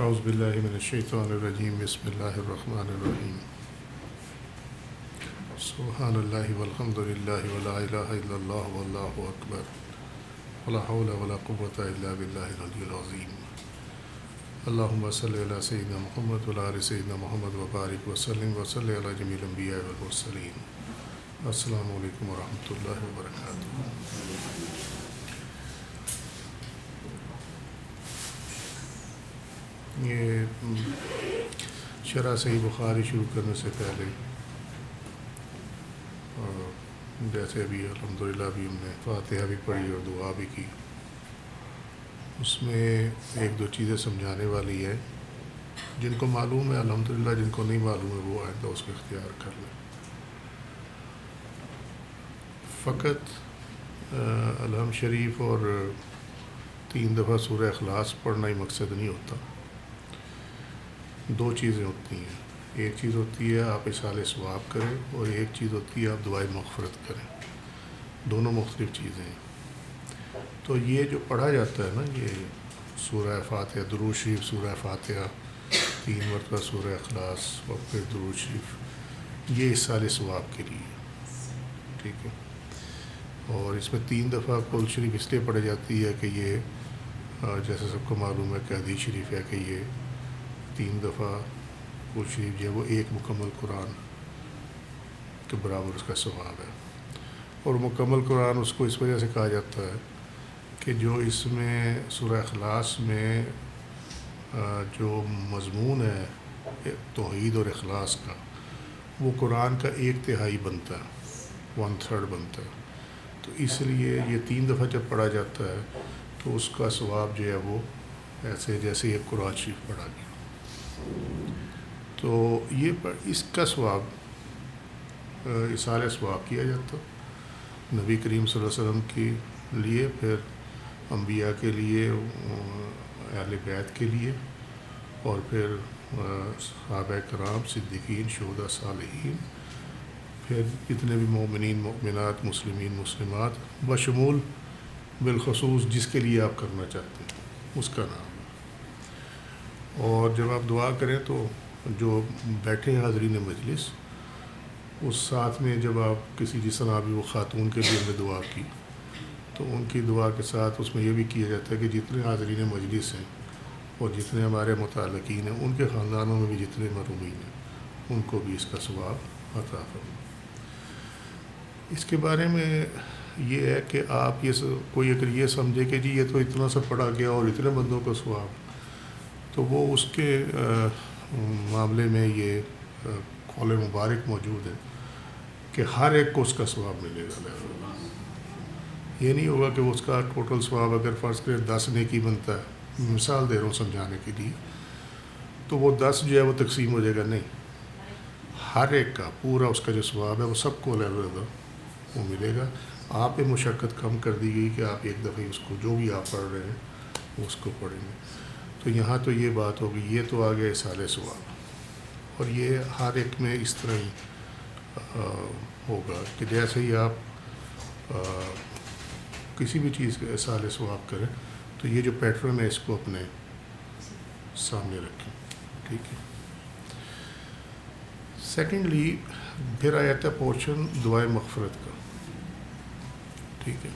اعوذ باللہ من الشیطان الرجیم بسم اللہ الرحمن الرحیم سبحان اللہ والحمد للہ ولا الہ الا اللہ واللہ اکبر ولا حول ولا قوة الا باللہ العلی العظیم اللہم صلی علی سیدنا محمد وعلی آل سیدنا محمد وبارک وسلم وصلی علی جمیع الانبیاء والمرسلین۔ السلام علیکم ورحمۃ اللہ وبرکاتہ۔ یہ شرح صحیح بخاری شروع کرنے سے پہلے جیسے ابھی الحمدللہ بھی ہم نے فاتحہ بھی پڑھی اور دعا بھی کی، اس میں ایک دو چیزیں سمجھانے والی ہے، جن کو معلوم ہے الحمدللہ، جن کو نہیں معلوم ہے وہ آئندہ اس کو اختیار کر لیں۔ فقط الحمد شریف اور 3 دفعہ سورہ اخلاص پڑھنا ہی مقصد نہیں ہوتا، 2 چیزیں ہوتی ہیں۔ ایک چیز ہوتی ہے آپ اصالہ ثواب کریں، اور ایک چیز ہوتی ہے آپ دعائے مغفرت کریں، دونوں مختلف چیزیں ہیں۔ تو یہ جو پڑھا جاتا ہے نا، یہ سورہ فاتحہ، درود شریف، سورہ فاتحہ، 3 مرتبہ سورہ اخلاص اور پھر درود شریف، یہ اصالہ ثواب کے لیے، ٹھیک ہے۔ اور اس میں 3 دفعہ کل شریف اس لیے پڑھی جاتی ہے کہ یہ جیسے سب کو معلوم ہے کہ حدیث شریف ہے کہ یہ 3 دفعہ کل شریف جو ہے وہ ایک مکمل قرآن کے برابر اس کا ثواب ہے۔ اور مکمل قرآن اس کو اس وجہ سے کہا جاتا ہے کہ جو اس میں سورہ اخلاص میں جو مضمون ہے توحید اور اخلاص کا، وہ قرآن کا 1/3 بنتا ہے، 1/3 بنتا ہے۔ تو اس لیے یہ 3 دفعہ جب پڑھا جاتا ہے تو اس کا ثواب جو ہے وہ ایسے جیسے یہ قرآن شریف پڑھا گیا۔ تو یہ اس کا ثواب اصالہ ثواب کیا جاتا نبی کریم صلی اللہ علیہ وسلم کے لیے، پھر انبیاء کے لیے، اہل بیت کے لیے، اور پھر صحابہ کرام، صدیقین، شہداء، صالحین، پھر جتنے بھی مومنین، مومنات، مسلمین، مسلمات، بشمول بالخصوص جس کے لیے آپ کرنا چاہتے ہیں اس کا نام ہے۔ اور جب آپ دعا کریں تو جو بیٹھے ہیں حاضرین مجلس، اس ساتھ میں جب آپ کسی جس طرح بھی وہ خاتون کے لیے ہم نے دعا کی، تو ان کی دعا کے ساتھ اس میں یہ بھی کیا جاتا ہے کہ جتنے حاضرین مجلس ہیں اور جتنے ہمارے متعلقین ہیں، ان کے خاندانوں میں بھی جتنے مرحومین ہیں، ان کو بھی اس کا ثواب عطا فرمائے۔ اس کے بارے میں یہ ہے کہ آپ کوئی اگر یہ سمجھے کہ جی یہ تو اتنا سا پڑھا گیا اور اتنے بندوں کو ثواب، تو وہ اس کے معاملے میں یہ قول مبارک موجود ہے کہ ہر ایک کو اس کا ثواب ملے گا۔ یہ نہیں ہوگا کہ اس کا ٹوٹل ثواب اگر فرض کرے 10 نیکی بنتا ہے، مثال دے رہا ہوں سمجھانے کے لیے، تو وہ 10 جو ہے وہ تقسیم ہو جائے گا، نہیں، ہر ایک کا پورا اس کا جو ثواب ہے وہ سب کو علیحدہ وہ ملے گا۔ آپ پہ مشقت کم کر دی گئی کہ آپ ایک دفعہ اس کو جو بھی آپ پڑھ رہے ہیں اس کو پڑھیں گے۔ تو یہاں تو یہ بات ہوگی، یہ تو آ گیا اصالہ ثواب، اور یہ ہر ایک میں اس طرح ہی ہوگا کہ جیسے ہی آپ کسی بھی چیز کا اصالہ ثواب کریں تو یہ جو پیٹرن ہے اس کو اپنے سامنے رکھیں، ٹھیک ہے۔ سیکنڈلی پھر آ جاتا ہے پورشن دعائے مغفرت کا، ٹھیک ہے۔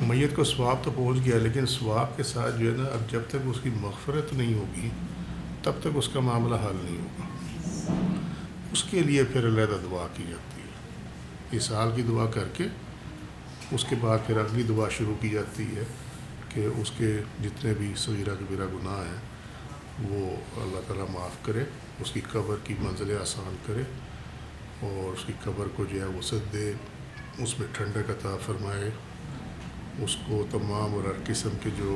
میت کو ثواب تو پہنچ گیا، لیکن ثواب کے ساتھ جو ہے نا، اب جب تک اس کی مغفرت نہیں ہوگی تب تک اس کا معاملہ حل نہیں ہوگا۔ اس کے لیے پھر علیحدہ دعا کی جاتی ہے، اسال کی دعا کر کے اس کے بعد پھر اگلی دعا شروع کی جاتی ہے کہ اس کے جتنے بھی صغیرہ کبیرہ گناہ ہیں وہ اللہ تعالیٰ معاف کرے، اس کی قبر کی منزل آسان کرے، اور اس کی قبر کو جو ہے وسعت دے، اس میں ٹھنڈک عطا فرمائے، اس کو تمام اور ہر قسم کے جو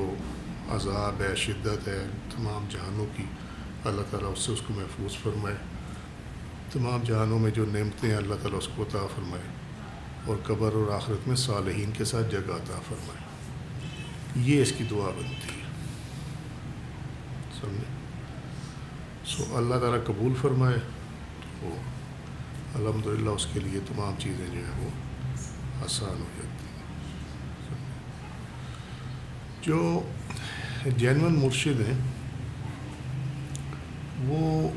عذاب ہے، شدت ہے تمام جہانوں کی، اللہ تعالیٰ اس سے اس کو محفوظ فرمائے، تمام جہانوں میں جو نعمتیں ہیں اللہ تعالیٰ اس کو عطا فرمائے، اور قبر اور آخرت میں صالحین کے ساتھ جگہ عطا فرمائے۔ یہ اس کی دعا بنتی ہے، سمجھے؟ اللہ تعالیٰ قبول فرمائے تو الحمدللہ اس کے لیے تمام چیزیں جو ہیں وہ آسان ہو جاتی ہیں۔ جو جینون مرشد ہیں وہ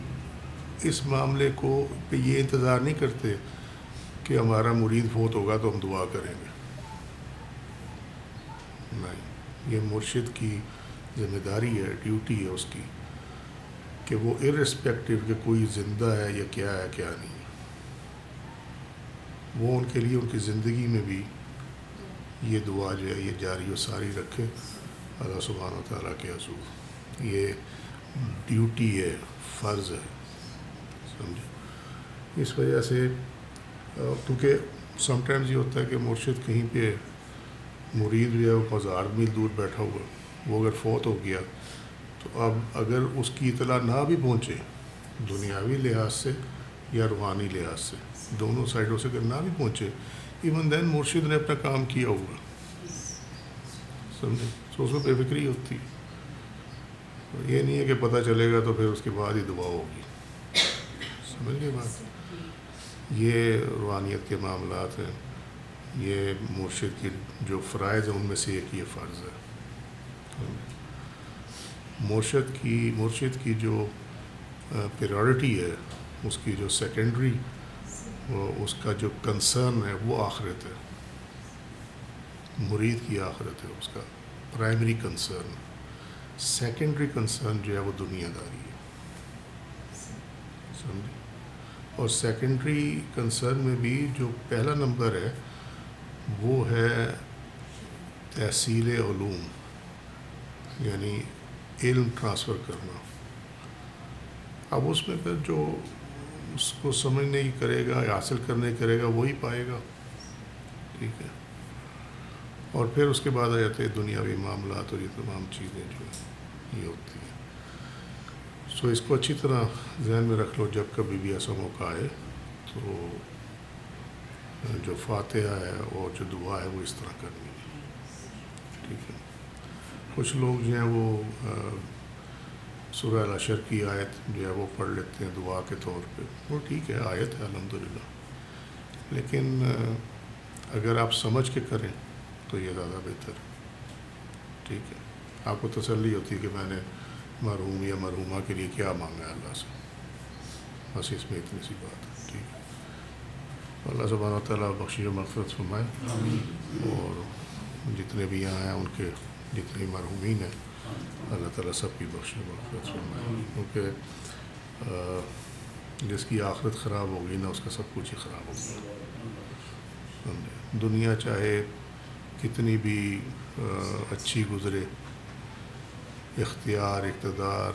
اس معاملے کو پہ یہ انتظار نہیں کرتے کہ ہمارا مرید فوت ہوگا تو ہم دعا کریں گے. نہیں، یہ مرشد کی ذمہ داری ہے، ڈیوٹی ہے اس کی کہ وہ ارسپیکٹو کہ کوئی زندہ ہے یا کیا ہے کیا نہیں ہے، وہ ان کے لیے ان کی زندگی میں بھی یہ دعا جو ہے یہ جاری و ساری رکھے اللہ سبحانہ و تعالیٰ کے حضور. یہ ڈیوٹی ہے، فرض ہے، سمجھے. اس وجہ سے کیونکہ سم ٹائمز یہ ہوتا ہے کہ مرشد کہیں پہ مرید جو ہے وہ 1000 میل دور بیٹھا ہوا، وہ اگر فوت ہو گیا تو اب اگر اس کی اطلاع نہ بھی پہنچے دنیاوی لحاظ سے یا روحانی لحاظ سے، دونوں سائڈوں سے اگر نہ بھی پہنچے، ایون دین مرشد نے اپنا کام کیا ہوگا، سمجھے. تو اس میں بے فکری ہوتی ہے. یہ نہیں ہے کہ پتہ چلے گا تو پھر اس کے بعد ہی دعا ہوگی. سمجھ گئے بات؟ یہ روحانیت کے معاملات ہیں. یہ مرشد کی جو فرائض ہیں ان میں سے ایک یہ فرض ہے. مرشد کی جو پریورٹی ہے، اس کی جو سیکنڈری اس کا جو کنسرن ہے وہ آخرت ہے. مرید کی آخرت ہے اس کا پرائمری کنسرن. سیکنڈری کنسرن جو ہے وہ دنیا داری ہے، سمجھے. اور سیکنڈری کنسرن میں بھی جو پہلا نمبر ہے وہ ہے تحصیل علوم، یعنی علم ٹرانسفر کرنا. اب اس میں پھر جو اس کو سمجھنے کی کرے گا یا حاصل کرنے کی کرے گا وہی پائے گا. ٹھیک ہے. اور پھر اس کے بعد آ جاتے ہیں دنیاوی معاملات اور یہ تمام چیزیں جو یہ ہوتی ہیں. سو اس کو اچھی طرح ذہن میں رکھ لو، جب کبھی بھی ایسا موقع آئے تو جو فاتحہ ہے اور جو دعا ہے وہ اس طرح کرنی ہے. ٹھیک ہے. کچھ لوگ جو ہیں وہ سورہ الحشر کی آیت جو ہے وہ پڑھ لیتے ہیں دعا کے طور پہ. وہ ٹھیک ہے، آیت ہے الحمدللہ، لیکن اگر آپ سمجھ کے کریں تو یہ زیادہ بہتر ہے. ٹھیک ہے. آپ کو تسلی ہوتی ہے کہ میں نے مرحوم یا مرحومہ کے لیے کیا مانگا ہے اللہ سے، بس اس میں اتنی سی بات ہے. ٹھیک ہے. اللہ سبحانہ تعالیٰ بخشش و مغفرت فرمائے، اور جتنے بھی یہاں ہیں ان کے جتنے مرحومین ہیں اللہ تعالیٰ سب کی بخشش و مغفرت فرمائے. کیونکہ جس کی آخرت خراب ہوگی نا اس کا سب کچھ ہی خراب ہوگا. دنیا چاہے کتنی بھی اچھی گزرے، اختیار، اقتدار،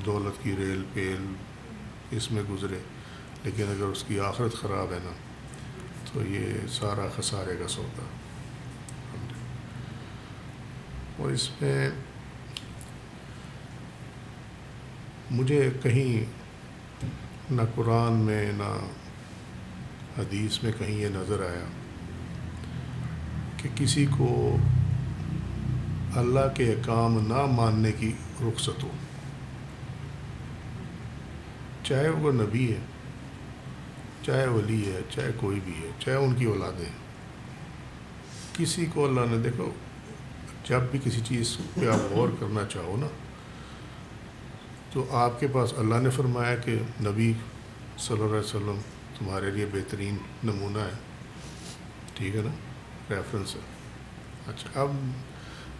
دولت کی ریل پیل اس میں گزرے، لیکن اگر اس کی آخرت خراب ہے نا تو یہ سارا خسارے کا سودا. اور اس میں مجھے کہیں نہ قرآن میں نہ حدیث میں کہیں یہ نظر آیا کہ کسی کو اللہ کے احکام نہ ماننے کی رخصت ہو، چاہے وہ نبی ہے، چاہے ولی ہے، چاہے کوئی بھی ہے، چاہے ان کی اولادیں. کسی کو اللہ نے، دیکھو جب بھی کسی چیز پہ آپ غور کرنا چاہو نا تو آپ کے پاس اللہ نے فرمایا کہ نبی صلی اللہ علیہ وسلم تمہارے لیے بہترین نمونہ ہے. ٹھیک ہے نا، ریفرنس ہے. اچھا، اب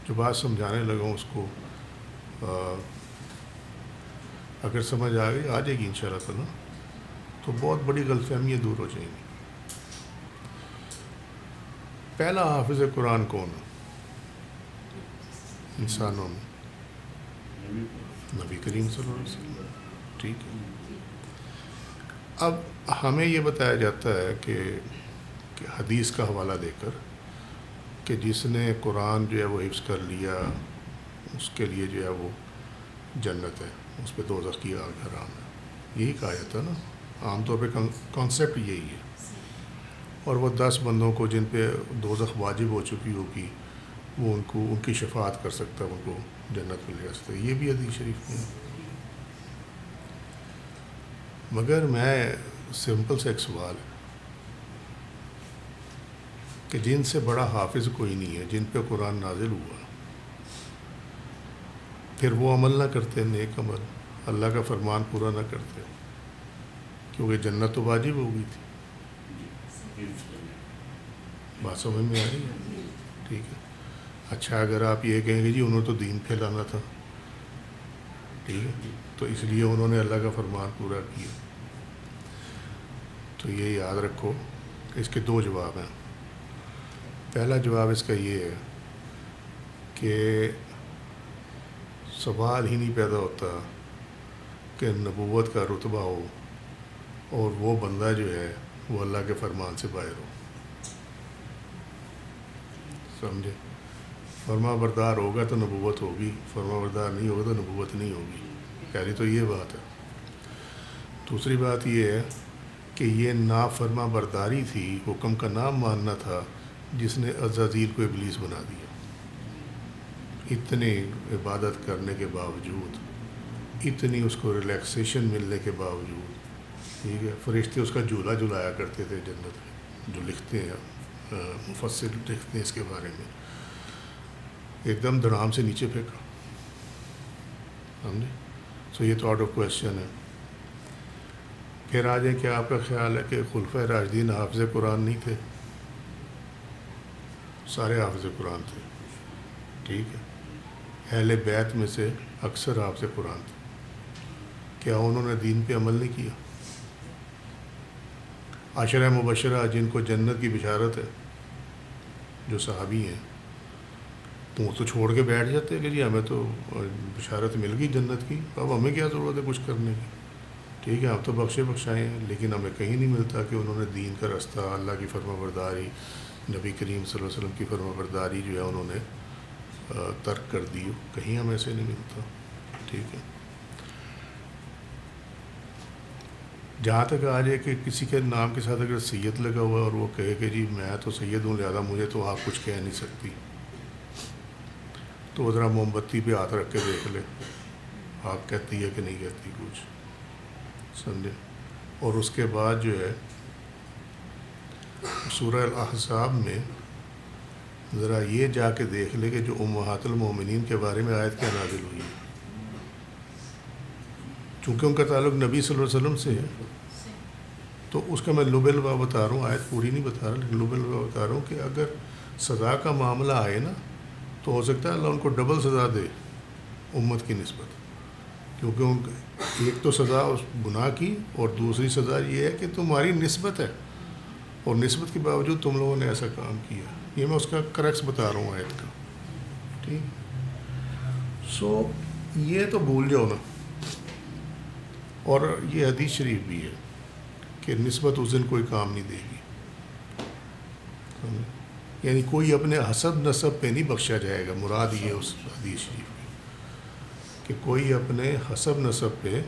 جو بات سمجھانے لگا ہوں اس کو اگر سمجھ آ جائے گی انشاءاللہ تعالیٰ تو بہت بڑی غلط فہمیاں دور ہو جائیں گی. پہلا حافظ قرآن کون ہے انسانوں میں؟ نبی کریم صلی اللہ علیہ وسلم. ٹھیک ہے. اب ہمیں یہ بتایا جاتا ہے کہ حدیث کا حوالہ دے کر کہ جس نے قرآن جو ہے وہ حفظ کر لیا اس کے لیے جو ہے وہ جنت ہے، اس پہ دوزخ کی آگ حرام ہے. یہی کہا جاتا ہے نا عام طور پہ، کانسیپٹ یہی ہے. اور وہ 10 بندوں کو جن پہ دوزخ واجب ہو چکی ہوگی وہ ان کی شفاعت کر سکتا ہے، ان کو جنت میں لے جا سکتا ہے. یہ بھی حدیث شریف میں ہے. مگر میں سمپل سے ایک سوال ہے کہ جن سے بڑا حافظ کوئی نہیں ہے، جن پہ قرآن نازل ہوا، پھر وہ عمل نہ کرتے، نیک عمل، اللہ کا فرمان پورا نہ کرتے، کیونکہ جنت تو واجب ہو گئی تھی۔ بات سمجھ میں آ رہی ہے؟ ٹھیک ہے۔ اچھا، اگر آپ یہ کہیں گے جی انہوں نے تو دین پھیلانا تھا، ٹھیک ہے، تو اس لیے انہوں نے اللہ کا فرمان پورا کیا، تو یہ یاد رکھو کہ اس کے دو جواب ہیں۔ پہلا جواب اس کا یہ ہے کہ سوال ہی نہیں پیدا ہوتا کہ نبوت کا رتبہ ہو اور وہ بندہ جو ہے وہ اللہ کے فرمان سے باہر ہو، سمجھے؟ فرما بردار ہوگا تو نبوت ہوگی، فرما بردار نہیں ہوگا تو نبوت نہیں ہوگی۔ پہلی تو یہ بات ہے۔ دوسری بات یہ ہے کہ یہ نافرما برداری تھی، حکم کا نام ماننا تھا، جس نے عزازیل کو ابلیس بنا دیا۔ اتنی عبادت کرنے کے باوجود، اتنی اس کو ریلیکسیشن ملنے کے باوجود، ٹھیک ہے، فرشتے اس کا جھولا جھلایا کرتے تھے جنت میں، جو لکھتے ہیں مفسر لکھتے ہیں اس کے بارے میں، ایک دم دھڑام سے نیچے پھینکا، سمجھے؟ سو یہ تو آؤٹ آف کویشچن ہے۔ پھر آ جائیں کہ آپ کا خیال ہے کہ خلفۂ راشدین حافظ قرآن نہیں تھے؟ سارے حافظ قرآن تھے، ٹھیک ہے، اہل بیت میں سے اکثر حافظ قرآن تھے، کیا انہوں نے دین پہ عمل نہیں کیا؟ عشرہ مبشرہ جن کو جنت کی بشارت ہے، جو صحابی ہیں، وہ تو چھوڑ کے بیٹھ جاتے ہیں کہ جی ہمیں تو بشارت مل گئی جنت کی، اب ہمیں کیا ضرورت ہے کچھ کرنے کی، ٹھیک ہے، ہم تو بخشے بخشائے ہیں، لیکن ہمیں کہیں نہیں ملتا کہ انہوں نے دین کا راستہ، اللہ کی فرما برداری، نبی کریم صلی اللہ علیہ وسلم کی فرما برداری جو ہے انہوں نے ترک کر دی، کہیں ہمیں ایسے نہیں ملتا، ٹھیک ہے۔ جہاں تک آ جائے کہ کسی کے نام کے ساتھ اگر سید لگا ہوا ہے اور وہ کہے کہ جی میں تو سید ہوں لہٰذا مجھے تو آپ کچھ کہہ نہیں سکتی، تو ذرا موم بتی پہ ہاتھ رکھ کے دیکھ لے آپ کہتی ہے کہ نہیں کہتی کچھ، سمجھے؟ اور اس کے بعد جو ہے سورہ الاحزاب میں ذرا یہ جا کے دیکھ لے کہ جو امہات المومنین کے بارے میں آیت کیا نازل ہوئی ہے، چونکہ ان کا تعلق نبی صلی اللہ علیہ وسلم سے ہے، تو اس کا میں لب لبا بتا رہا ہوں، آیت پوری نہیں بتا رہا لیکن لب لبا بتا رہا ہوں کہ اگر سزا کا معاملہ آئے نا تو ہو سکتا ہے اللہ ان کو ڈبل سزا دے امت کی نسبت، کیونکہ ان ایک تو سزا اس گناہ کی اور دوسری سزا یہ ہے کہ تمہاری نسبت ہے اور نسبت کے باوجود تم لوگوں نے ایسا کام کیا، یہ میں اس کا کریکس بتا رہا ہوں آیت کا، ٹھیک۔ سو یہ تو بھول جاؤ نا، اور یہ حدیث شریف بھی ہے کہ نسبت اس دن کوئی کام نہیں دے گی، یعنی کوئی اپنے حسب نسب پہ نہیں بخشا جائے گا، مراد یہ اس حدیث شریف میں کہ کوئی اپنے حسب نسب پہ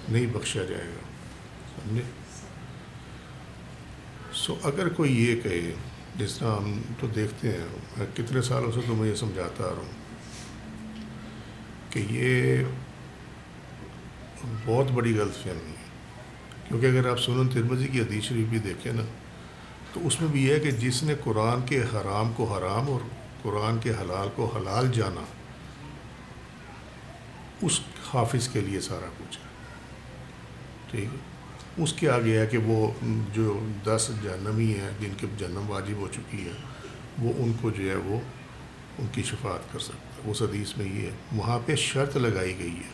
نہیں بخشا جائے گا، سمجھے؟ سو اگر کوئی یہ کہے، جس طرح ہم تو دیکھتے ہیں، میں کتنے سالوں سے تمہیں یہ سمجھاتا آ رہا ہوں کہ یہ بہت بڑی غلط فہمی ہے، کیونکہ اگر آپ سنن ترمذی کی حدیث شریف بھی دیکھیں نا تو اس میں بھی یہ ہے کہ جس نے قرآن کے حرام کو حرام اور قرآن کے حلال کو حلال جانا، اس حافظ کے لیے سارا کچھ ہے، ٹھیک ہے۔ اس کے آگے ہے کہ وہ جو 10 جہنمی ہیں جن کے جہنم واجب ہو چکی ہے، وہ ان کو جو ہے وہ ان کی شفاعت کر سکتا ہے، اس حدیث میں یہ ہے، وہاں پہ شرط لگائی گئی ہے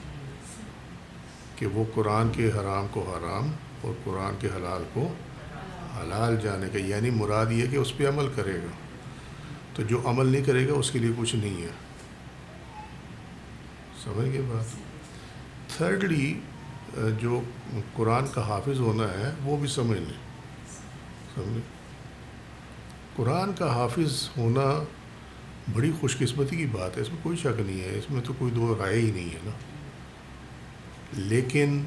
کہ وہ قرآن کے حرام کو حرام اور قرآن کے حلال کو حلال جانے کا، یعنی مراد یہ کہ اس پہ عمل کرے گا، تو جو عمل نہیں کرے گا اس کے لیے کچھ نہیں ہے، سمجھ گئے بات؟ تھرڈلی جو قرآن کا حافظ ہونا ہے وہ بھی سمجھ لیں، سمجھے؟ قرآن کا حافظ ہونا بڑی خوش قسمتی کی بات ہے، اس میں کوئی شک نہیں ہے، اس میں تو کوئی دو رائے ہی نہیں ہے نا، لیکن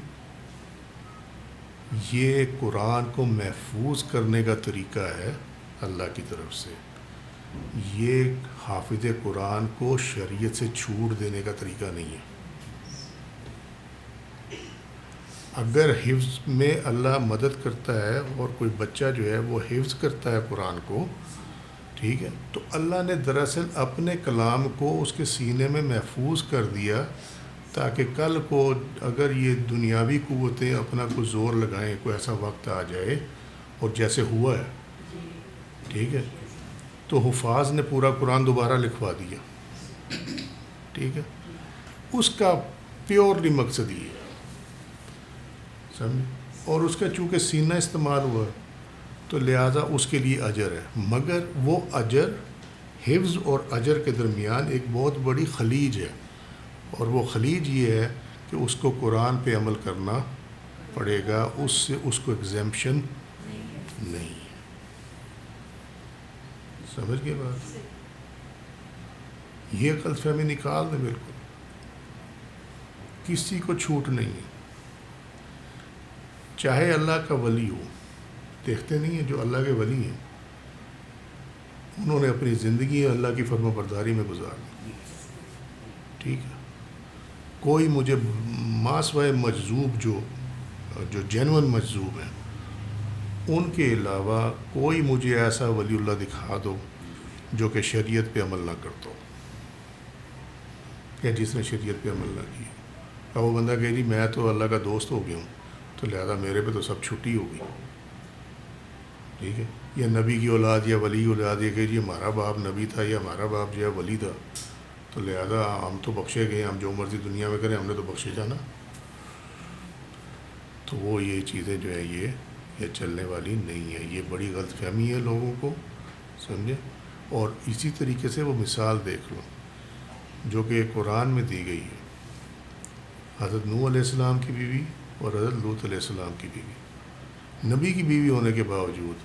یہ قرآن کو محفوظ کرنے کا طریقہ ہے اللہ کی طرف سے، یہ حافظ قرآن کو شریعت سے چھوٹ دینے کا طریقہ نہیں ہے۔ اگر حفظ میں اللہ مدد کرتا ہے اور کوئی بچہ جو ہے وہ حفظ کرتا ہے قرآن کو، ٹھیک ہے. تو اللہ نے دراصل اپنے کلام کو اس کے سینے میں محفوظ کر دیا تاکہ کل کو اگر یہ دنیاوی قوتیں اپنا کوئی زور لگائیں، کوئی ایسا وقت آ جائے، اور جیسے ہوا ہے، ٹھیک ہے، تو حفاظ نے پورا قرآن دوبارہ لکھوا دیا. ٹھیک ہے. اس کا پیورلی مقصد یہ ہے، سمجھے. اور اس کا چونکہ سینہ استعمال ہوا تو لہٰذا اس کے لیے اجر ہے، مگر وہ اجر حفظ اور اجر کے درمیان ایک بہت بڑی خلیج ہے، اور وہ خلیج یہ ہے کہ اس کو قرآن پہ عمل کرنا پڑے گا، اس سے اس کو ایگزیمپشن نہیں ہے. سمجھ گئے بات؟ یہ غلط فہمی نکال دیں بالکل، کسی کو چھوٹ نہیں ہے. چاہے اللہ کا ولی ہو، دیکھتے نہیں ہیں جو اللہ کے ولی ہیں انہوں نے اپنی زندگی اللہ کی فرما برداری میں گزارنی. ٹھیک ہے. کوئی مجھے ماسوائے مجذوب جو جینون مجذوب ہیں ان کے علاوہ کوئی مجھے ایسا ولی اللہ دکھا دو جو کہ شریعت پہ عمل نہ کرتا ہو، یا جس نے شریعت پہ عمل نہ کیا. اب وہ بندہ کہے جی میں تو اللہ کا دوست ہو گیا ہوں تو لہذا میرے پہ تو سب چھٹی ہو گئی. ٹھیک ہے. یا نبی کی اولاد یا ولی اولاد یہ کہ جی ہمارا باپ نبی تھا یا ہمارا باپ جو ہے ولی تھا تو لہذا ہم تو بخشے گئے، ہم جو مرضی دنیا میں کریں ہم نے تو بخشے جانا. تو وہ یہ چیزیں جو ہے یہ چلنے والی نہیں ہے. یہ بڑی غلط فہمی ہے لوگوں کو، سمجھے. اور اسی طریقے سے وہ مثال دیکھ لو جو کہ قرآن میں دی گئی ہے. حضرت نوح علیہ السلام کی بیوی اور حضرت لوط علیہ السلام کی بیوی، نبی کی بیوی ہونے کے باوجود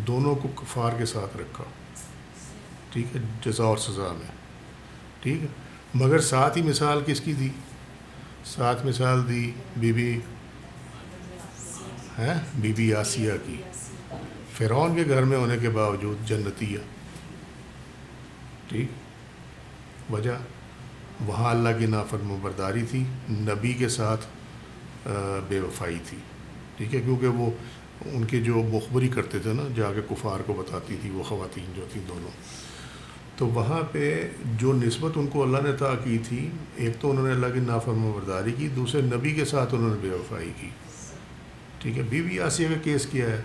دونوں کو کفار کے ساتھ رکھا. ٹھیک ہے. جزا اور سزا میں. ٹھیک ہے. مگر ساتھ ہی مثال کس کی دی؟ ساتھ مثال دی بی بی آسیہ کی. فرعون کے گھر میں ہونے کے باوجود جنتی ہے. ٹھیک. وجہ وہاں اللہ کی نافرمان برداری تھی، نبی کے ساتھ بے وفائی تھی. ٹھیک ہے. کیونکہ وہ ان کے جو مخبری کرتے تھے نا، جا کے کفار کو بتاتی تھی وہ خواتین جو تھیں دونوں، تو وہاں پہ جو نسبت ان کو اللہ نے عطا کی تھی، ایک تو انہوں نے اللہ کی نافرمان برداری کی، دوسرے نبی کے ساتھ انہوں نے بے وفائی کی. ٹھیک ہے. بی بی آسیہ کا کیس کیا ہے؟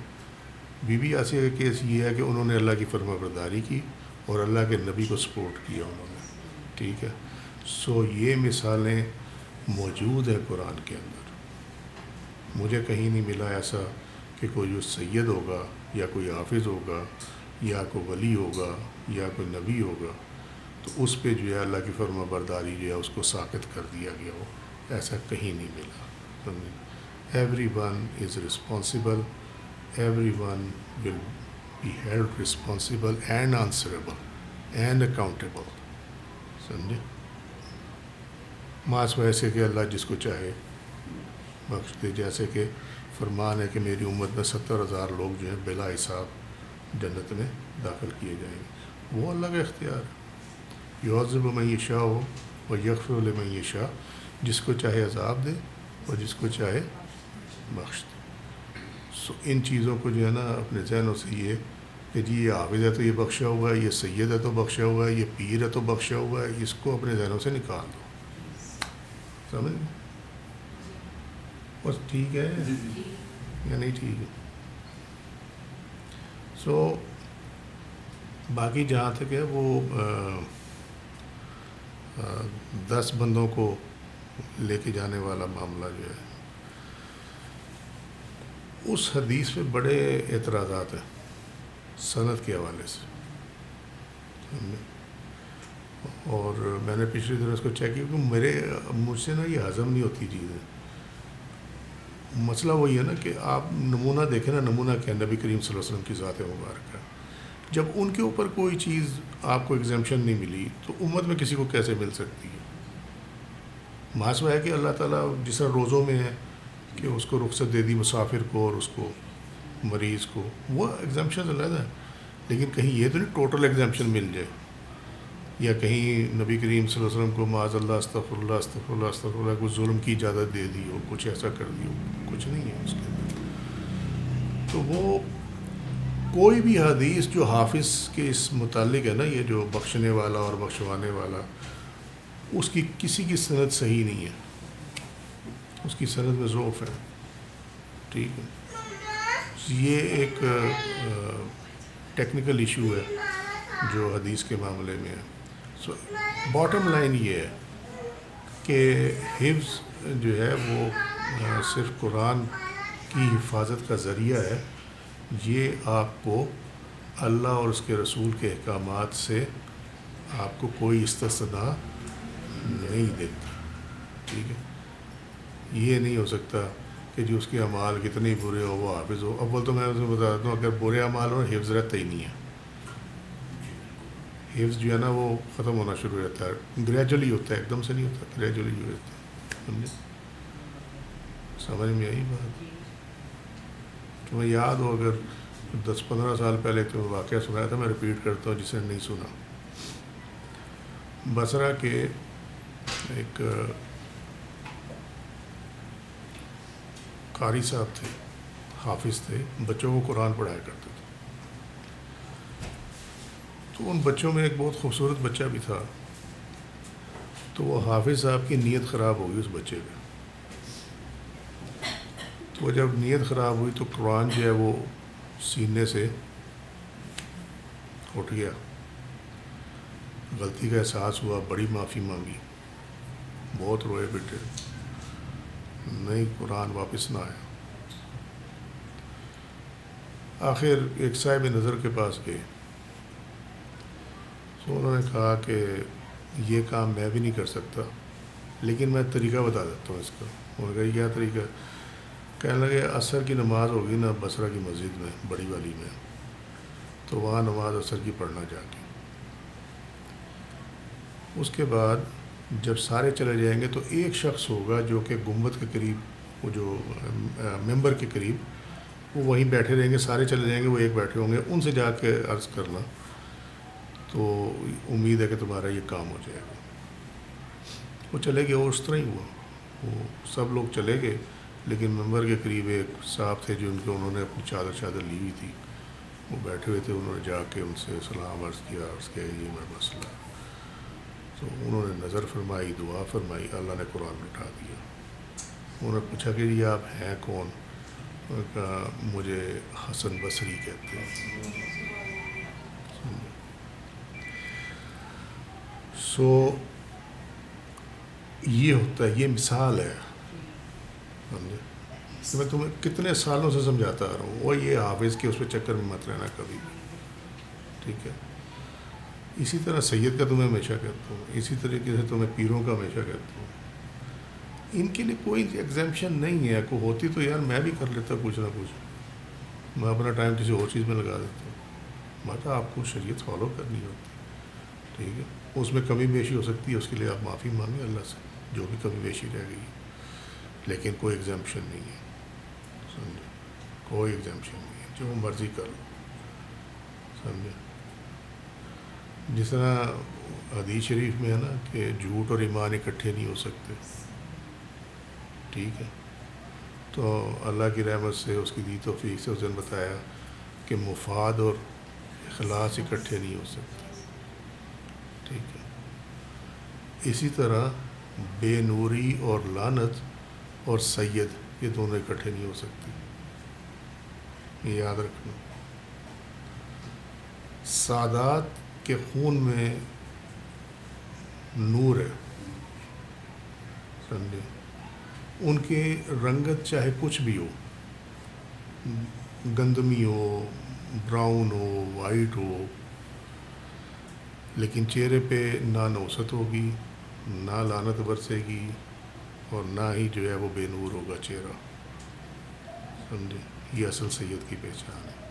بی بی آسیہ کا کیس یہ ہے کہ انہوں نے اللہ کی فرما برداری کی اور اللہ کے نبی کو سپورٹ کیا انہوں نے. ٹھیک ہے. سو یہ مثالیں موجود ہیں قرآن کے اندر. مجھے کہیں نہیں ملا ایسا کہ کوئی جو سید ہوگا یا کوئی حافظ ہوگا یا کوئی ولی ہوگا یا کوئی نبی ہوگا تو اس پہ جو ہے اللہ کی فرما برداری جو ہے اس کو ساقط کر دیا گیا ہو. ایسا کہیں نہیں ملا. Every one is responsible, every one will be held responsible and answerable and accountable. سمجھے. ماس ویسے کہ اللہ جس کو چاہے بخش دے، جیسے کہ فرمان ہے کہ میری امت میں 70,000 لوگ جو ہیں بلا حساب جنت میں داخل کیے جائیں گے. وہ اللہ کا اختیار ہے. یعذب من یشاء و یغفر لمن یشاء، جس کو چاہے عذاب دے اور جس کو چاہے بخش دے. سو ان چیزوں کو جو ہے نا اپنے ذہنوں سے یہ کہ جی یہ حافظ ہے تو یہ بخشا ہوا ہے، یہ سید ہے تو بخشا ہوا ہے، یہ پیر ہے تو بخشا ہوا ہے، اس کو اپنے ذہنوں سے نکال دو. سمجھ. بس ٹھیک ہے یا نہیں ٹھیک ہے. سو باقی جہاں تک ہے وہ 10 بندوں کو لے کے جانے والا معاملہ جو ہے، اس حدیث پہ بڑے اعتراضات ہیں سند کے حوالے سے. اور میں نے پچھلے دنوں اس کو چیک کیا کہ مجھ سے نا یہ ہضم نہیں ہوتی چیزیں. مسئلہ وہی ہے نا کہ آپ نمونہ دیکھیں نا، نمونہ کیا نبی کریم صلی اللہ علیہ وسلم کی ذات مبارکہ. جب ان کے اوپر کوئی چیز آپ کو ایگزیمپشن نہیں ملی تو امت میں کسی کو کیسے مل سکتی ہے؟ محاسبہ ہے کہ اللہ تعالیٰ جس طرح روزوں میں ہے کہ اس کو رخصت دے دی مسافر کو اور اس کو مریض کو، وہ ایگزیمپشن علیحدہ ہے. لیکن کہیں یہ تو نہیں ٹوٹل ایگزیمپشن مل جائے، یا کہیں نبی کریم صلی اللہ علیہ وسلم کو معاذ اللہ استغفر اللہ استغفر اللہ استغفر اللہ کو ظلم کی اجازت دے دی ہو، کچھ ایسا کر دی ہو. کچھ نہیں ہے اس کے اندر. تو وہ کوئی بھی حدیث جو حافظ کے اس متعلق ہے نا، یہ جو بخشنے والا اور بخشوانے والا، اس کی کسی کی سند صحیح نہیں ہے، اس کی سند میں ضعف ہے. ٹھیک ہے، یہ ایک ٹیکنیکل ایشو ہے جو حدیث کے معاملے میں ہے. سو باٹم لائن یہ ہے کہ حفظ جو ہے وہ صرف قرآن کی حفاظت کا ذریعہ ہے. یہ آپ کو اللہ اور اس کے رسول کے احکامات سے آپ کو کوئی استثناء نہیں دیتا. ٹھیک ہے، یہ نہیں ہو سکتا کہ جو اس کے اعمال کتنے برے ہو وہ حافظ ہو. اول تو میں اسے بتا دیتا ہوں، اگر برے اعمال ہو حفظ رہتا ہی نہیں ہے. حفظ جو ہے نا وہ ختم ہونا شروع ہو جاتا ہے، گریجولی ہوتا ہے، ایک دم سے نہیں ہوتا، گریجولی ہو جاتا ہے. سمجھے؟ سمجھ میں آئی بات؟ تمہیں یاد ہو اگر 10-15 سال پہلے تمہیں واقعہ سنایا تھا، میں ریپیٹ کرتا ہوں جسے نہیں سنا. بصرہ کے ایک قاری صاحب تھے، حافظ تھے، بچوں کو قرآن پڑھایا کرتے تھے. تو ان بچوں میں ایک بہت خوبصورت بچہ بھی تھا. تو وہ حافظ صاحب کی نیت خراب ہو گئی اس بچے پہ. تو جب نیت خراب ہوئی تو قرآن جو ہے وہ سینے سے اٹھ گیا. غلطی کا احساس ہوا، بڑی معافی مانگی، بہت روئے بیٹے، نہیں قرآن واپس نہ آیا. آخر ایک صاحب نظر کے پاس گئے. تو انہوں نے کہا کہ یہ کام میں بھی نہیں کر سکتا، لیکن میں طریقہ بتا دیتا ہوں اس کا. انہوں نے کہا کیا طریقہ؟ کہنے لگے عصر کی نماز ہوگی نا بصرہ کی مسجد میں بڑی والی میں، تو وہاں نماز عصر کی پڑھنا جا کے. اس کے بعد جب سارے چلے جائیں گے تو ایک شخص ہوگا جو کہ گنبد کے قریب، وہ جو ممبر کے قریب، وہ وہیں بیٹھے رہیں گے. سارے چلے جائیں گے، وہ ایک بیٹھے ہوں گے، ان سے جا کے عرض کرنا، تو امید ہے کہ تمہارا یہ کام ہو جائے گا. وہ چلے گئے اور اس طرح ہی ہوا. وہ سب لوگ چلے گئے، لیکن ممبر کے قریب ایک صاحب تھے جو انہوں نے اپنی چادر لی ہوئی تھی، وہ بیٹھے ہوئے تھے. انہوں نے جا کے ان سے سلام عرض کیا یہ میرا مسئلہ. تو انہوں نے نظر فرمائی، دعا فرمائی، اللہ نے قرآن اٹھا دیا. انہوں نے پوچھا کہ یہ آپ ہیں کون؟ انہوں نے کہا مجھے حسن بصری کہتے ہیں. سو یہ ہوتا ہے، یہ مثال ہے. سمجھے؟ میں تمہیں کتنے سالوں سے سمجھاتا آ رہا ہوں، وہ یہ حافظ کے اس پہ چکر میں مت رہنا کبھی بھی. ٹھیک ہے؟ اسی طرح سید کا تمہیں ہمیشہ کہتا ہوں، اسی طریقے سے تمہیں پیروں کا ہمیشہ کہتا ہوں. ان کے لیے کوئی ایگزیمپشن نہیں ہے. کوئی ہوتی تو یار میں بھی کر لیتا کچھ نہ کچھ، میں اپنا ٹائم کسی اور چیز میں لگا دیتا ہوں. مگر آپ کو شریعت فالو کرنی ہوتی. ٹھیک ہے؟ اس میں کمی بیشی ہو سکتی ہے، اس کے لیے آپ معافی مانگیں اللہ سے جو بھی کمی بیشی رہ گئی، لیکن کوئی ایگزیمپشن نہیں ہے. سمجھے؟ کوئی ایگزیمپشن نہیں ہے، جو مرضی کر لو. سمجھے؟ جس طرح حدیث شریف میں ہے نا کہ جھوٹ اور ایمان اکٹھے نہیں ہو سکتے. ٹھیک ہے؟ تو اللہ کی رحمت سے، اس کی دی توفیق سے اس نے بتایا کہ مفاد اور اخلاص اکٹھے نہیں ہو سکتے. ٹھیک ہے؟ اسی طرح بے نوری اور لعنت اور سید، یہ دونوں اکٹھے نہیں ہو سکتے. یہ یاد رکھنا. سادات کے خون میں نور ہے. سمجھے؟ ان کی رنگت چاہے کچھ بھی ہو، گندمی ہو، براؤن ہو، وائٹ ہو، لیکن چہرے پہ نہ نوست ہوگی، نہ لعنت برسے گی، اور نہ ہی جو ہے وہ بے نور ہوگا چہرہ. سمجھے؟ یہ اصل سید کی پہچان ہے.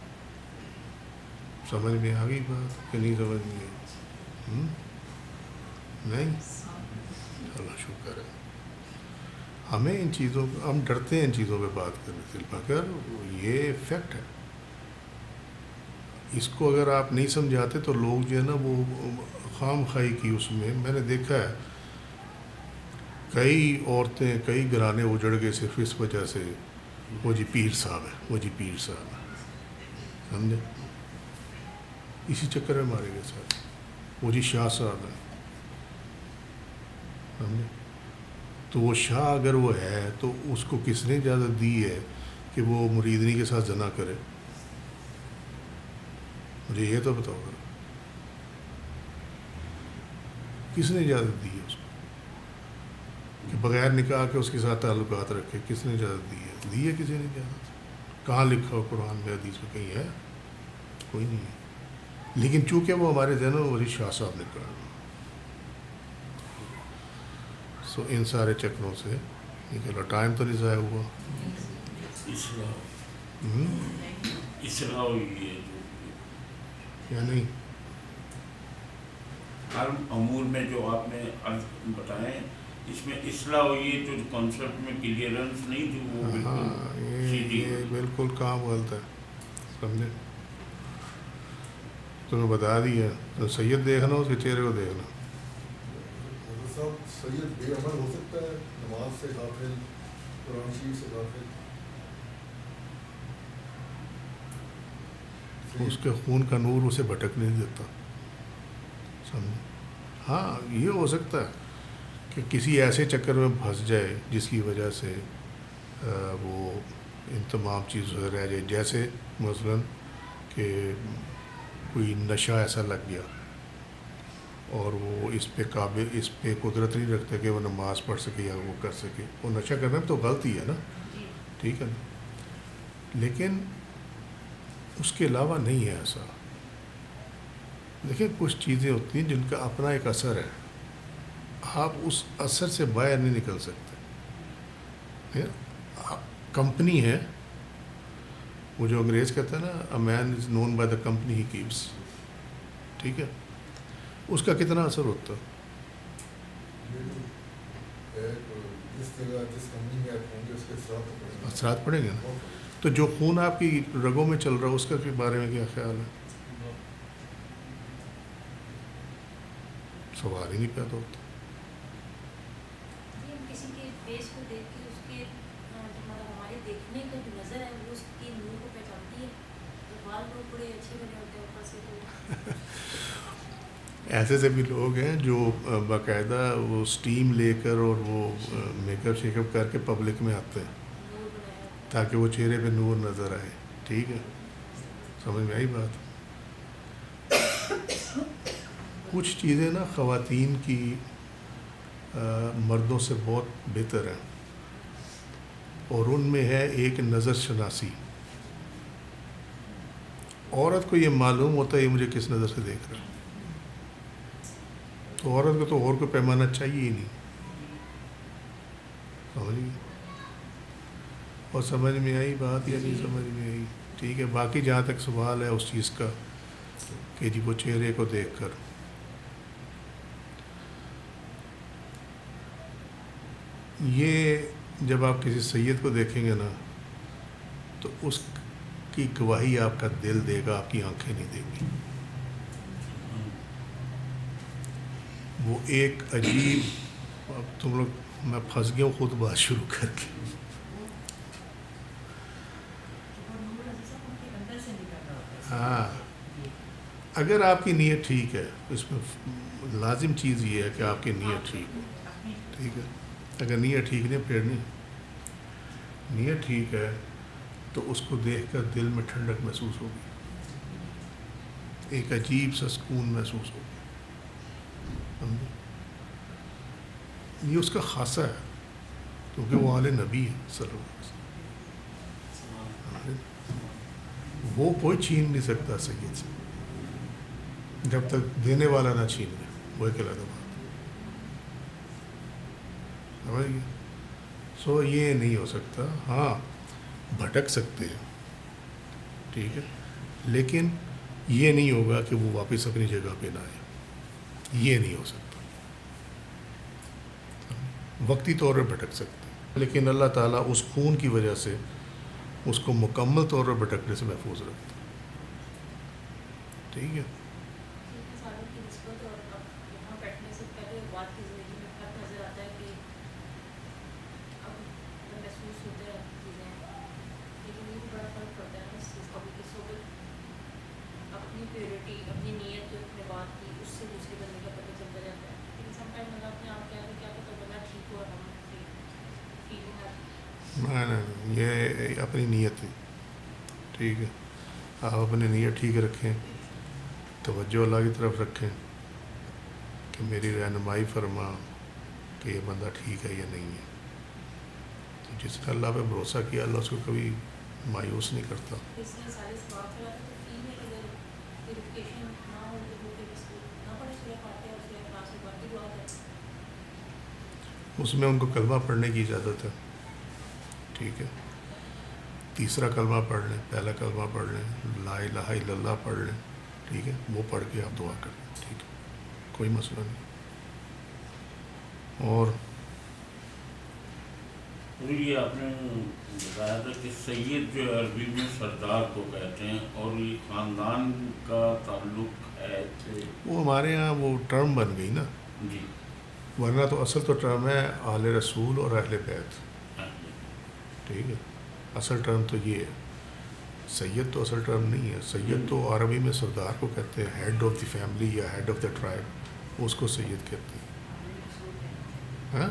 سمجھ میں آ گئی بات کہ نہیں سمجھ میں آئی؟ نہیں؟ اللہ شکر ہے. ہمیں ان چیزوں، ہم ڈرتے ہیں ان چیزوں پہ بات کرنے سے، مگر یہ فیکٹ ہے. اس کو اگر آپ نہیں سمجھاتے تو لوگ جو ہے نا وہ خام خواہی کی اس میں نے دیکھا ہے کئی عورتیں، کئی گھرانے اجڑ گئے صرف اس وجہ سے وہ جی پیر صاحب ہے، وہ جی پیر صاحب ہے. سمجھے؟ اسی چکر میں مارے گئے سارے. وہ جی شاہ صاحب ہیں, سمجھے. تو وہ شاہ اگر وہ ہے تو اس کو کس نے اجازت دی ہے کہ وہ مریدنی کے ساتھ زنا کرے؟ مجھے یہ تو بتاؤ گا, کس نے اجازت دی ہے اس کو کہ بغیر نکاح کے اس کے ساتھ تعلقات رکھے؟ کس نے اجازت دی ہے؟ دی ہے کسی نے اجازت؟ کہاں لکھا ہو قرآن میں, حدیث میں کہیں ہے؟ کوئی نہیں ہے. لیکن چونکہ وہ ہمارے ذہنوں میں ولی شاہ صاحب نے کہا, سو ان سارے چکروں سے نکلا. ٹائم تو نہیں ضائع ہوا. اصلاح ہوئی ہے یا نہیں؟ ہر امور میں جو آپ نے بتائیں اس میں اصلاح ہوئی ہے, جو کانسیپٹ میں کلیئرنس نہیں تھی وہ بالکل سیدھی یہ بالکل کام غلط ہے, سمجھے. تمہیں بتا دیا, تو سید دیکھنا اس کے چہرے کو دیکھنا. سید بے عمل ہو سکتا ہے, نماز سے غافل, قرآن شریف سے غافل. اس کے خون کا نور اسے بھٹک نہیں دیتا, سمجھے. ہاں یہ ہو سکتا ہے کہ کسی ایسے چکر میں پھنس جائے جس کی وجہ سے وہ ان تمام چیزوں سے رہ جائے, جیسے مثلاً کہ کوئی نشہ ایسا لگ گیا اور وہ اس پہ قابل, اس پہ قدرت نہیں رکھتا کہ وہ نماز پڑھ سکے یا وہ کر سکے. وہ نشہ کرنا تو غلطی ہے نا, ٹھیک ہے نا, لیکن اس کے علاوہ نہیں ہے ایسا. دیکھیں کچھ چیزیں ہوتی ہیں جن کا اپنا ایک اثر ہے, آپ اس اثر سے باہر نہیں نکل سکتے. کمپنی ہے, وہ جو انگریز کہتا ہے نا, a man is known by the company he keeps, ٹھیک ہے, اس کا کتنا اثر ہوتا ہے. جس جگہ جس کمپنی میں آپ ہوں گے اس کے اثرات پڑیں گے نا. تو جو خون آپ کی رگوں میں چل رہا ہے اس کا بارے میں کیا خیال ہے؟ سوال ہی نہیں پیدا ہوتا. کسی کے فیس کو دیکھ کے اس کے ہمارے دیکھنے کا جو نظر ہے وہ اس کی نور کو پہچانتی ہے. تو بال لوگ بڑے اچھے بنے ہوتے ہیں اوپر سے, تو ایسے سے بھی لوگ ہیں جو باقاعدہ وہ اسٹیم لے کر اور وہ میک اپ شیک اپ کر کے پبلک میں آتے ہیں نور بنایا ہوتا ہے. تاکہ وہ چہرے پہ نور نظر آئے. ٹھیک ہے, سمجھ میں آئی بات. کچھ چیزیں نا خواتین کی مردوں سے بہت بہتر ہیں, اور ان میں ہے ایک نظر شناسی. عورت کو یہ معلوم ہوتا ہے یہ مجھے کس نظر سے دیکھ رہا ہے, تو عورت کو تو اور کوئی پیمانہ چاہیے ہی نہیں. سمجھ گئی؟ اور سمجھ میں آئی بات یا نہیں سمجھ میں آئی؟ ٹھیک ہے. باقی جہاں تک سوال ہے اس چیز کا کہ جی وہ چہرے کو دیکھ کر, یہ جب آپ کسی سید کو دیکھیں گے نا تو اس کی گواہی آپ کا دل دے گا, آپ کی آنکھیں نہیں دیں گی. وہ ایک عجیب, اب تم لوگ, میں پھنس گیا ہوں خود بات شروع کر کے. ہاں, اگر آپ کی نیت ٹھیک ہے, اس میں لازم چیز یہ ہے کہ آپ کی نیت ٹھیک ہو. ٹھیک ہے, اگر نیت ٹھیک نہیں پھر نہیں. نیت ٹھیک ہے تو اس کو دیکھ کر دل میں ٹھنڈک محسوس ہوگی, ایک عجیب سا سکون محسوس ہوگا. یہ اس کا خاصہ ہے کیونکہ وہ آل نبی ہے صلی اللہ علیہ وسلم. وہ کوئی چھین نہیں سکتا سید سے جب تک دینے والا نہ چھین لے. وہ ایک علیحدہ بات سمجھ گئے. سو یہ نہیں ہو سکتا. ہاں بھٹک سکتے ہیں, ٹھیک ہے, لیکن یہ نہیں ہوگا کہ وہ واپس اپنی جگہ پہ نہ آئے. یہ نہیں ہو سکتا. وقتی طور پہ بھٹک سکتے ہیں, لیکن اللہ تعالیٰ اس خون کی وجہ سے اس کو مکمل طور پر بھٹکنے سے محفوظ رکھتا ہے. ٹھیک ہے. سالوں کی نسبت اور اب یہاں بیٹھنے سے پہلے بات کی زندگی میں فرق نظر آتا ہے کہ اب محسوس ہوتے ہیں چیزیں, لیکن یہ بھی بڑا فرق پڑتا ہے نا اس چیز کا بھی کہ صحبت اپنی اپنی پیورٹی اپنی نیت جو اپنے بات کی اس سے دوسرے بندے کا پتہ چلتا جاتا ہے. لیکن سم ٹائم بندہ اپنے آپ کیا پتہ بندہ ٹھیک ہو اور ہم فیلنگ آتی. نہیں یہ اپنی نیت ہے. ٹھیک ہے, آپ اپنی نیت ٹھیک رکھیں, توجہ اللہ کی طرف رکھیں کہ میری رہنمائی فرما کہ یہ بندہ ٹھیک ہے یا نہیں ہے. تو جس نے اللہ پہ بھروسہ کیا اللہ اس کو کبھی مایوس نہیں کرتا. اس میں سارے سواب کرا تو فیمل اگر پیوریفیکیشن نہ ہو تو وہ پھر اس کو نہ پڑھے سورہ فاتحہ اور سورہ اخلاص میں باقی دعا کرے. اس میں ان کو کلمہ پڑھنے کی اجازت ہے. ٹھیک ہے, تیسرا کلمہ پڑھ لیں, پہلا کلمہ پڑھ لیں, لا الہ الا اللہ پڑھ لیں. ٹھیک ہے, وہ پڑھ کے آپ دعا کریں. ٹھیک ہے, کوئی مسئلہ نہیں. اور یہ آپ نے بتایا تھا کہ سید جو ہے عربی میں سردار کو کہتے ہیں اور یہ خاندان کا تعلق ہے وہ ہمارے ہاں وہ ٹرم بن گئی نا, جی ورنہ تو اصل تو ٹرم ہے آل رسول اور اہل بیت. ٹھیک ہے, اصل ٹرم تو یہ ہے. سید تو اصل ٹرم نہیں ہے. سید تو عربی میں سردار کو کہتے ہیں, ہیڈ آف دی فیملی یا ہیڈ آف دا ٹرائب, اس کو سید کہتے ہیں. ہاں,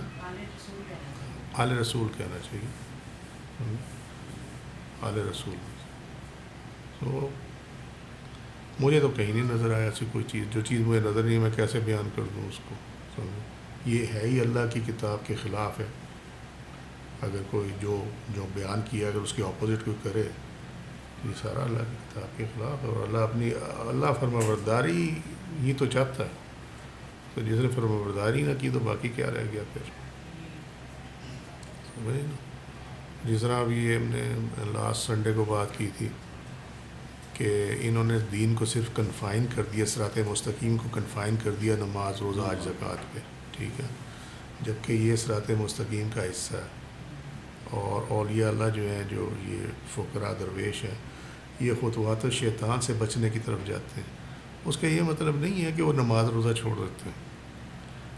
آل رسول کہنا چاہیے. آل رسول. تو مجھے تو کہیں نہیں نظر آیا ایسی کوئی چیز. جو چیز مجھے نظر نہیں میں کیسے بیان کر دوں اس کو. سمجھو, یہ ہے ہی اللہ کی کتاب کے خلاف ہے. اگر کوئی جو بیان کیا اگر اس کے اپوزٹ کوئی کرے یہ سارا اللہ کی کتاب کے خلاف ہے. اور اللہ فرما برداری ہی تو چاہتا ہے. تو جس نے فرما برداری نہ کی تو باقی کیا رہ گیا پھر. سمجھے نا, جس طرح ابھی ہم نے لاسٹ سنڈے کو بات کی تھی کہ انہوں نے دین کو صرف کنفائن کر دیا, صراط مستقیم کو کنفائن کر دیا نماز روزہ حج زکوٰۃ پہ. ٹھیک ہے, جبکہ یہ صراط مستقیم کا حصہ ہے. اور اولیاء اللہ جو ہیں, جو یہ فقراء درویش ہیں, یہ خطوات شیطان سے بچنے کی طرف جاتے ہیں. اس کا یہ مطلب نہیں ہے کہ وہ نماز روزہ چھوڑ دیتے ہیں.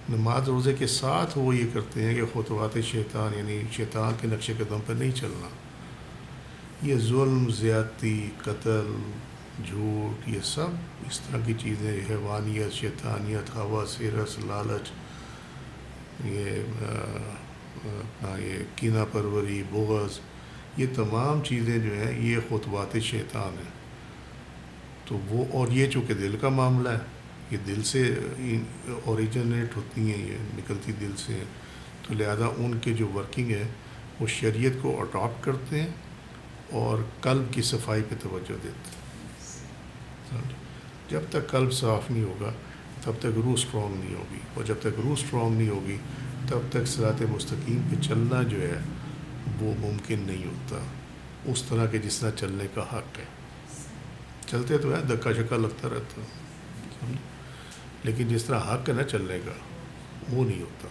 نماز روزے کے ساتھ وہ یہ کرتے ہیں کہ خطوات شیطان یعنی شیطان کے نقش قدم پر نہیں چلنا. یہ ظلم, زیادتی, قتل, جھوٹ, یہ سب اس طرح کی چیزیں, حیوانیت, شیطانیت, ہوس, حرص, لالچ, یہ کینہ پروری, بغض, یہ تمام چیزیں جو ہیں یہ خطوات شیطان ہیں. تو وہ, اور یہ چونکہ دل کا معاملہ ہے, یہ دل سے اوریجنیٹ ہوتی ہیں, یہ نکلتی دل سے ہیں, تو لہذا ان کے جو ورکنگ ہے وہ شریعت کو اڈاپٹ کرتے ہیں اور قلب کی صفائی پہ توجہ دیتے ہیں. جب تک قلب صاف نہیں ہوگا تب تک روح اسٹرانگ نہیں ہوگی, اور جب تک روح اسٹرانگ نہیں ہوگی تب تک صراط مستقیم پہ چلنا جو ہے وہ ممکن نہیں ہوتا اس طرح کے جس طرح چلنے کا حق ہے. چلتے تو ہے, دھکا شکا لگتا رہتا ہے, لیکن جس طرح حق ہے نا چلنے کا وہ نہیں ہوتا.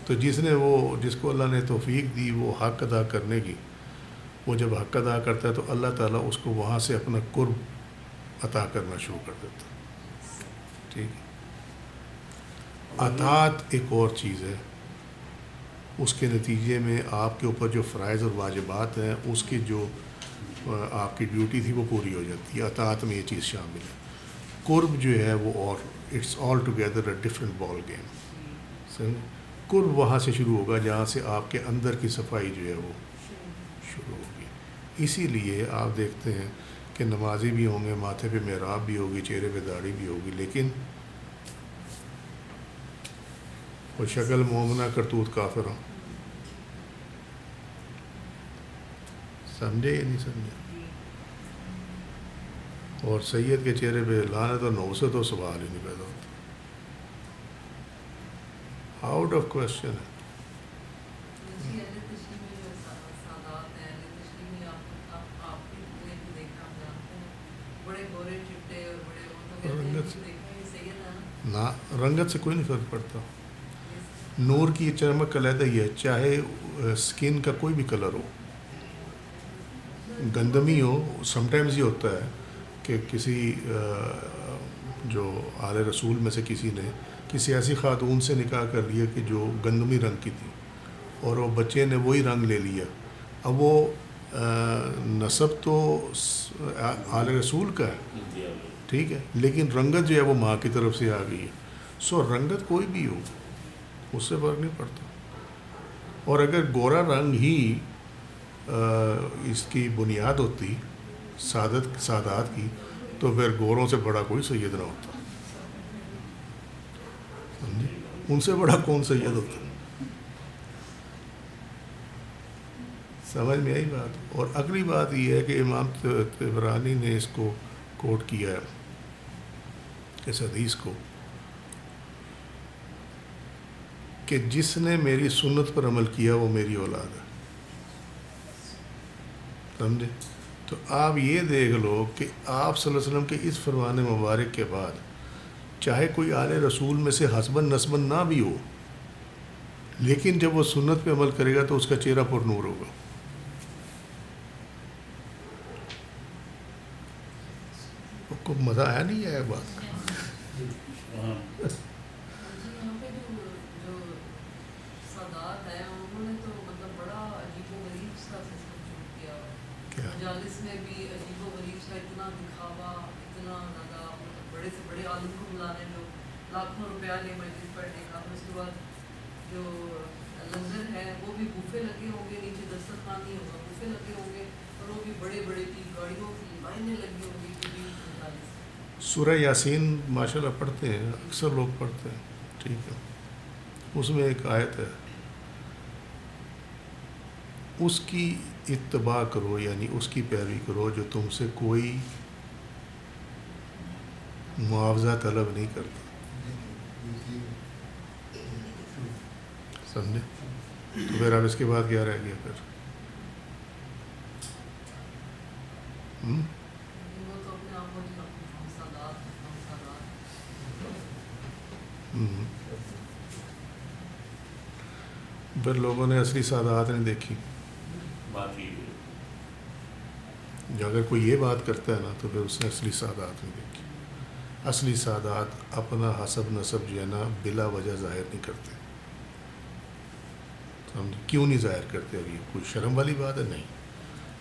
تو جس کو اللہ نے توفیق دی وہ حق ادا کرنے کی, وہ جب حق ادا کرتا ہے تو اللہ تعالیٰ اس کو وہاں سے اپنا قرب عطا کرنا شروع کر دیتا ہے. ٹھیک ہے, اطاعت ایک اور چیز ہے, اس کے نتیجے میں آپ کے اوپر جو فرائض اور واجبات ہیں اس کی جو آپ کی ڈیوٹی تھی وہ پوری ہو جاتی ہے. اطاعت میں یہ چیز شامل ہے. قرب جو ہے وہ اور it's all together a different ball game. سمجھ, قرب وہاں سے شروع ہوگا جہاں سے آپ کے اندر کی صفائی جو ہے وہ شروع ہوگی. اسی لیے آپ دیکھتے ہیں کہ نمازی بھی ہوں گے, ماتھے پہ محراب بھی ہوگی, چہرے پہ داڑھی بھی ہوگی, لیکن وہ شکل مومنہ کرتوت کافر ہوں. سمجھے یا نہیں سمجھے؟ اور سید کے چہرے پہ لعنت اور نوست تو سوال ہی نہیں پیدا ہوتا, آؤٹ آف کوشچن ہے. نہ رنگت سے کوئی نہیں فرق پڑتا. نور کی چمک علیحدہ ہی ہے, چاہے اسکن کا کوئی بھی کلر ہو, گندمی ہو. سم ٹائمز یہ ہوتا ہے کہ کسی جو آل رسول میں سے کسی نے کسی ایسی خاتون سے نکاح کر لیا کہ جو گندمی رنگ کی تھی, اور وہ بچے نے وہی رنگ لے لیا. اب وہ نسب تو آل رسول کا ہے، انتہا ہے۔ ٹھیک ہے، لیکن رنگت جو ہے وہ ماں کی طرف سے آ گئی ہے. سو رنگت کوئی بھی ہو اس سے فرق نہیں پڑتا. اور اگر گورا رنگ ہی اس کی بنیاد ہوتی سادات کی، تو پھر گوروں سے بڑا کوئی سید نہ ہوتا. سمجھے؟ ان سے بڑا کون سید ہوتا؟ سمجھ میں آئی بات. اور اگلی بات یہ ہے کہ امام طبرانی نے اس کو کوٹ کیا ہے، اس حدیث کو، کہ جس نے میری سنت پر عمل کیا وہ میری اولاد ہے. سمجھے؟ تو آپ یہ دیکھ لو کہ آپ صلی اللہ علیہ وسلم کے اس فرمان مبارک کے بعد چاہے کوئی آل رسول میں سے حسباً نسباً نہ بھی ہو، لیکن جب وہ سنت پہ عمل کرے گا تو اس کا چہرہ پر نور ہوگا. کو مزہ آیا نہیں آیا بات کا؟ ہاں یہاں پہ جو سادات ہیں انہوں نے تو مطلب بڑا عجیب و غریب سا سسٹم شروع کیا ہوا ہے. کیا مجالس میں بھی عجیب و غریب سا اتنا دکھاوا، اتنا زیادہ مطلب بڑے سے بڑے عالم کو بلانے، جو لاکھوں روپیہ لے مجلس پڑھنے کا. اس کے بعد جو لنگر ہے وہ بھی بوفے لگے ہوں گے، نیچے دسترخوان نہیں ہوگا، بوفے لگے ہوں گے، اور وہ بھی بڑے بڑے کی گاڑیوں کی لائنیں لگی ہوں گی. سورہ یاسین ماشاءاللہ پڑھتے ہیں، اکثر لوگ پڑھتے ہیں، ٹھیک ہے. اس میں ایک آیت ہے، اس کی اتباع کرو، یعنی اس کی پیروی کرو جو تم سے کوئی معاوضہ طلب نہیں کرتا. سمجھے؟ تو پھر اب اس کے بعد کیا رہ گیا پھر؟ وہ تو اپنے آپ کو سادات. پھر لوگوں نے اصلی سادات نہیں دیکھی. بات یہ ہے. جو اگر کوئی یہ بات کرتا ہے نا تو پھر اس نے اصلی سادات نہیں دیکھی. اصلی سادات اپنا حسب نسب جو ہے نا بلا وجہ ظاہر نہیں کرتے. سمجھے؟ کیوں نہیں ظاہر کرتے؟ ابھی کوئی شرم والی بات ہے؟ نہیں،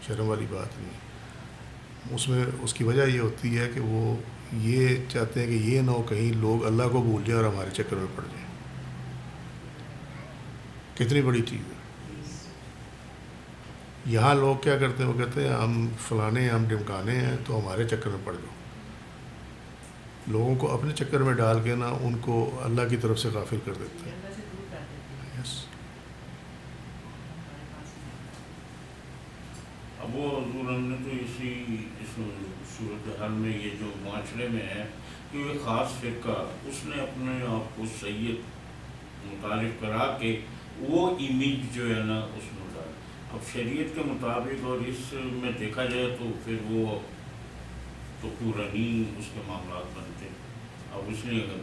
شرم والی بات نہیں. اس میں اس کی وجہ یہ ہوتی ہے کہ وہ یہ چاہتے ہیں کہ یہ نہ ہو کہیں لوگ اللہ کو بھول جائیں اور ہمارے چکر میں پڑ جائیں. کتنی بڑی چیز ہے. یہاں لوگ کیا کرتے ہیں؟ وہ کہتے ہیں ہم فلانے ہیں، ہم ڈمکانے ہیں، تو ہمارے چکر میں پڑ جاؤ. لوگوں کو اپنے چکر میں ڈال کے نا ان کو اللہ کی طرف سے غافل کر دیتے ہیں. یس. اب وہ حضور ہم نے تو اس صورتحال میں یہ جو معاشرے میں ہے کہ یہ خاص فرقہ اس نے اپنے آپ کو سید متعارف کرا کے وہ امیج جو ہے نا اس میں ڈال. اب شریعت کے مطابق اور اس میں دیکھا جائے تو پھر وہ تو پورا ہی اس کے معاملات بنتے. اب اس لیے اگر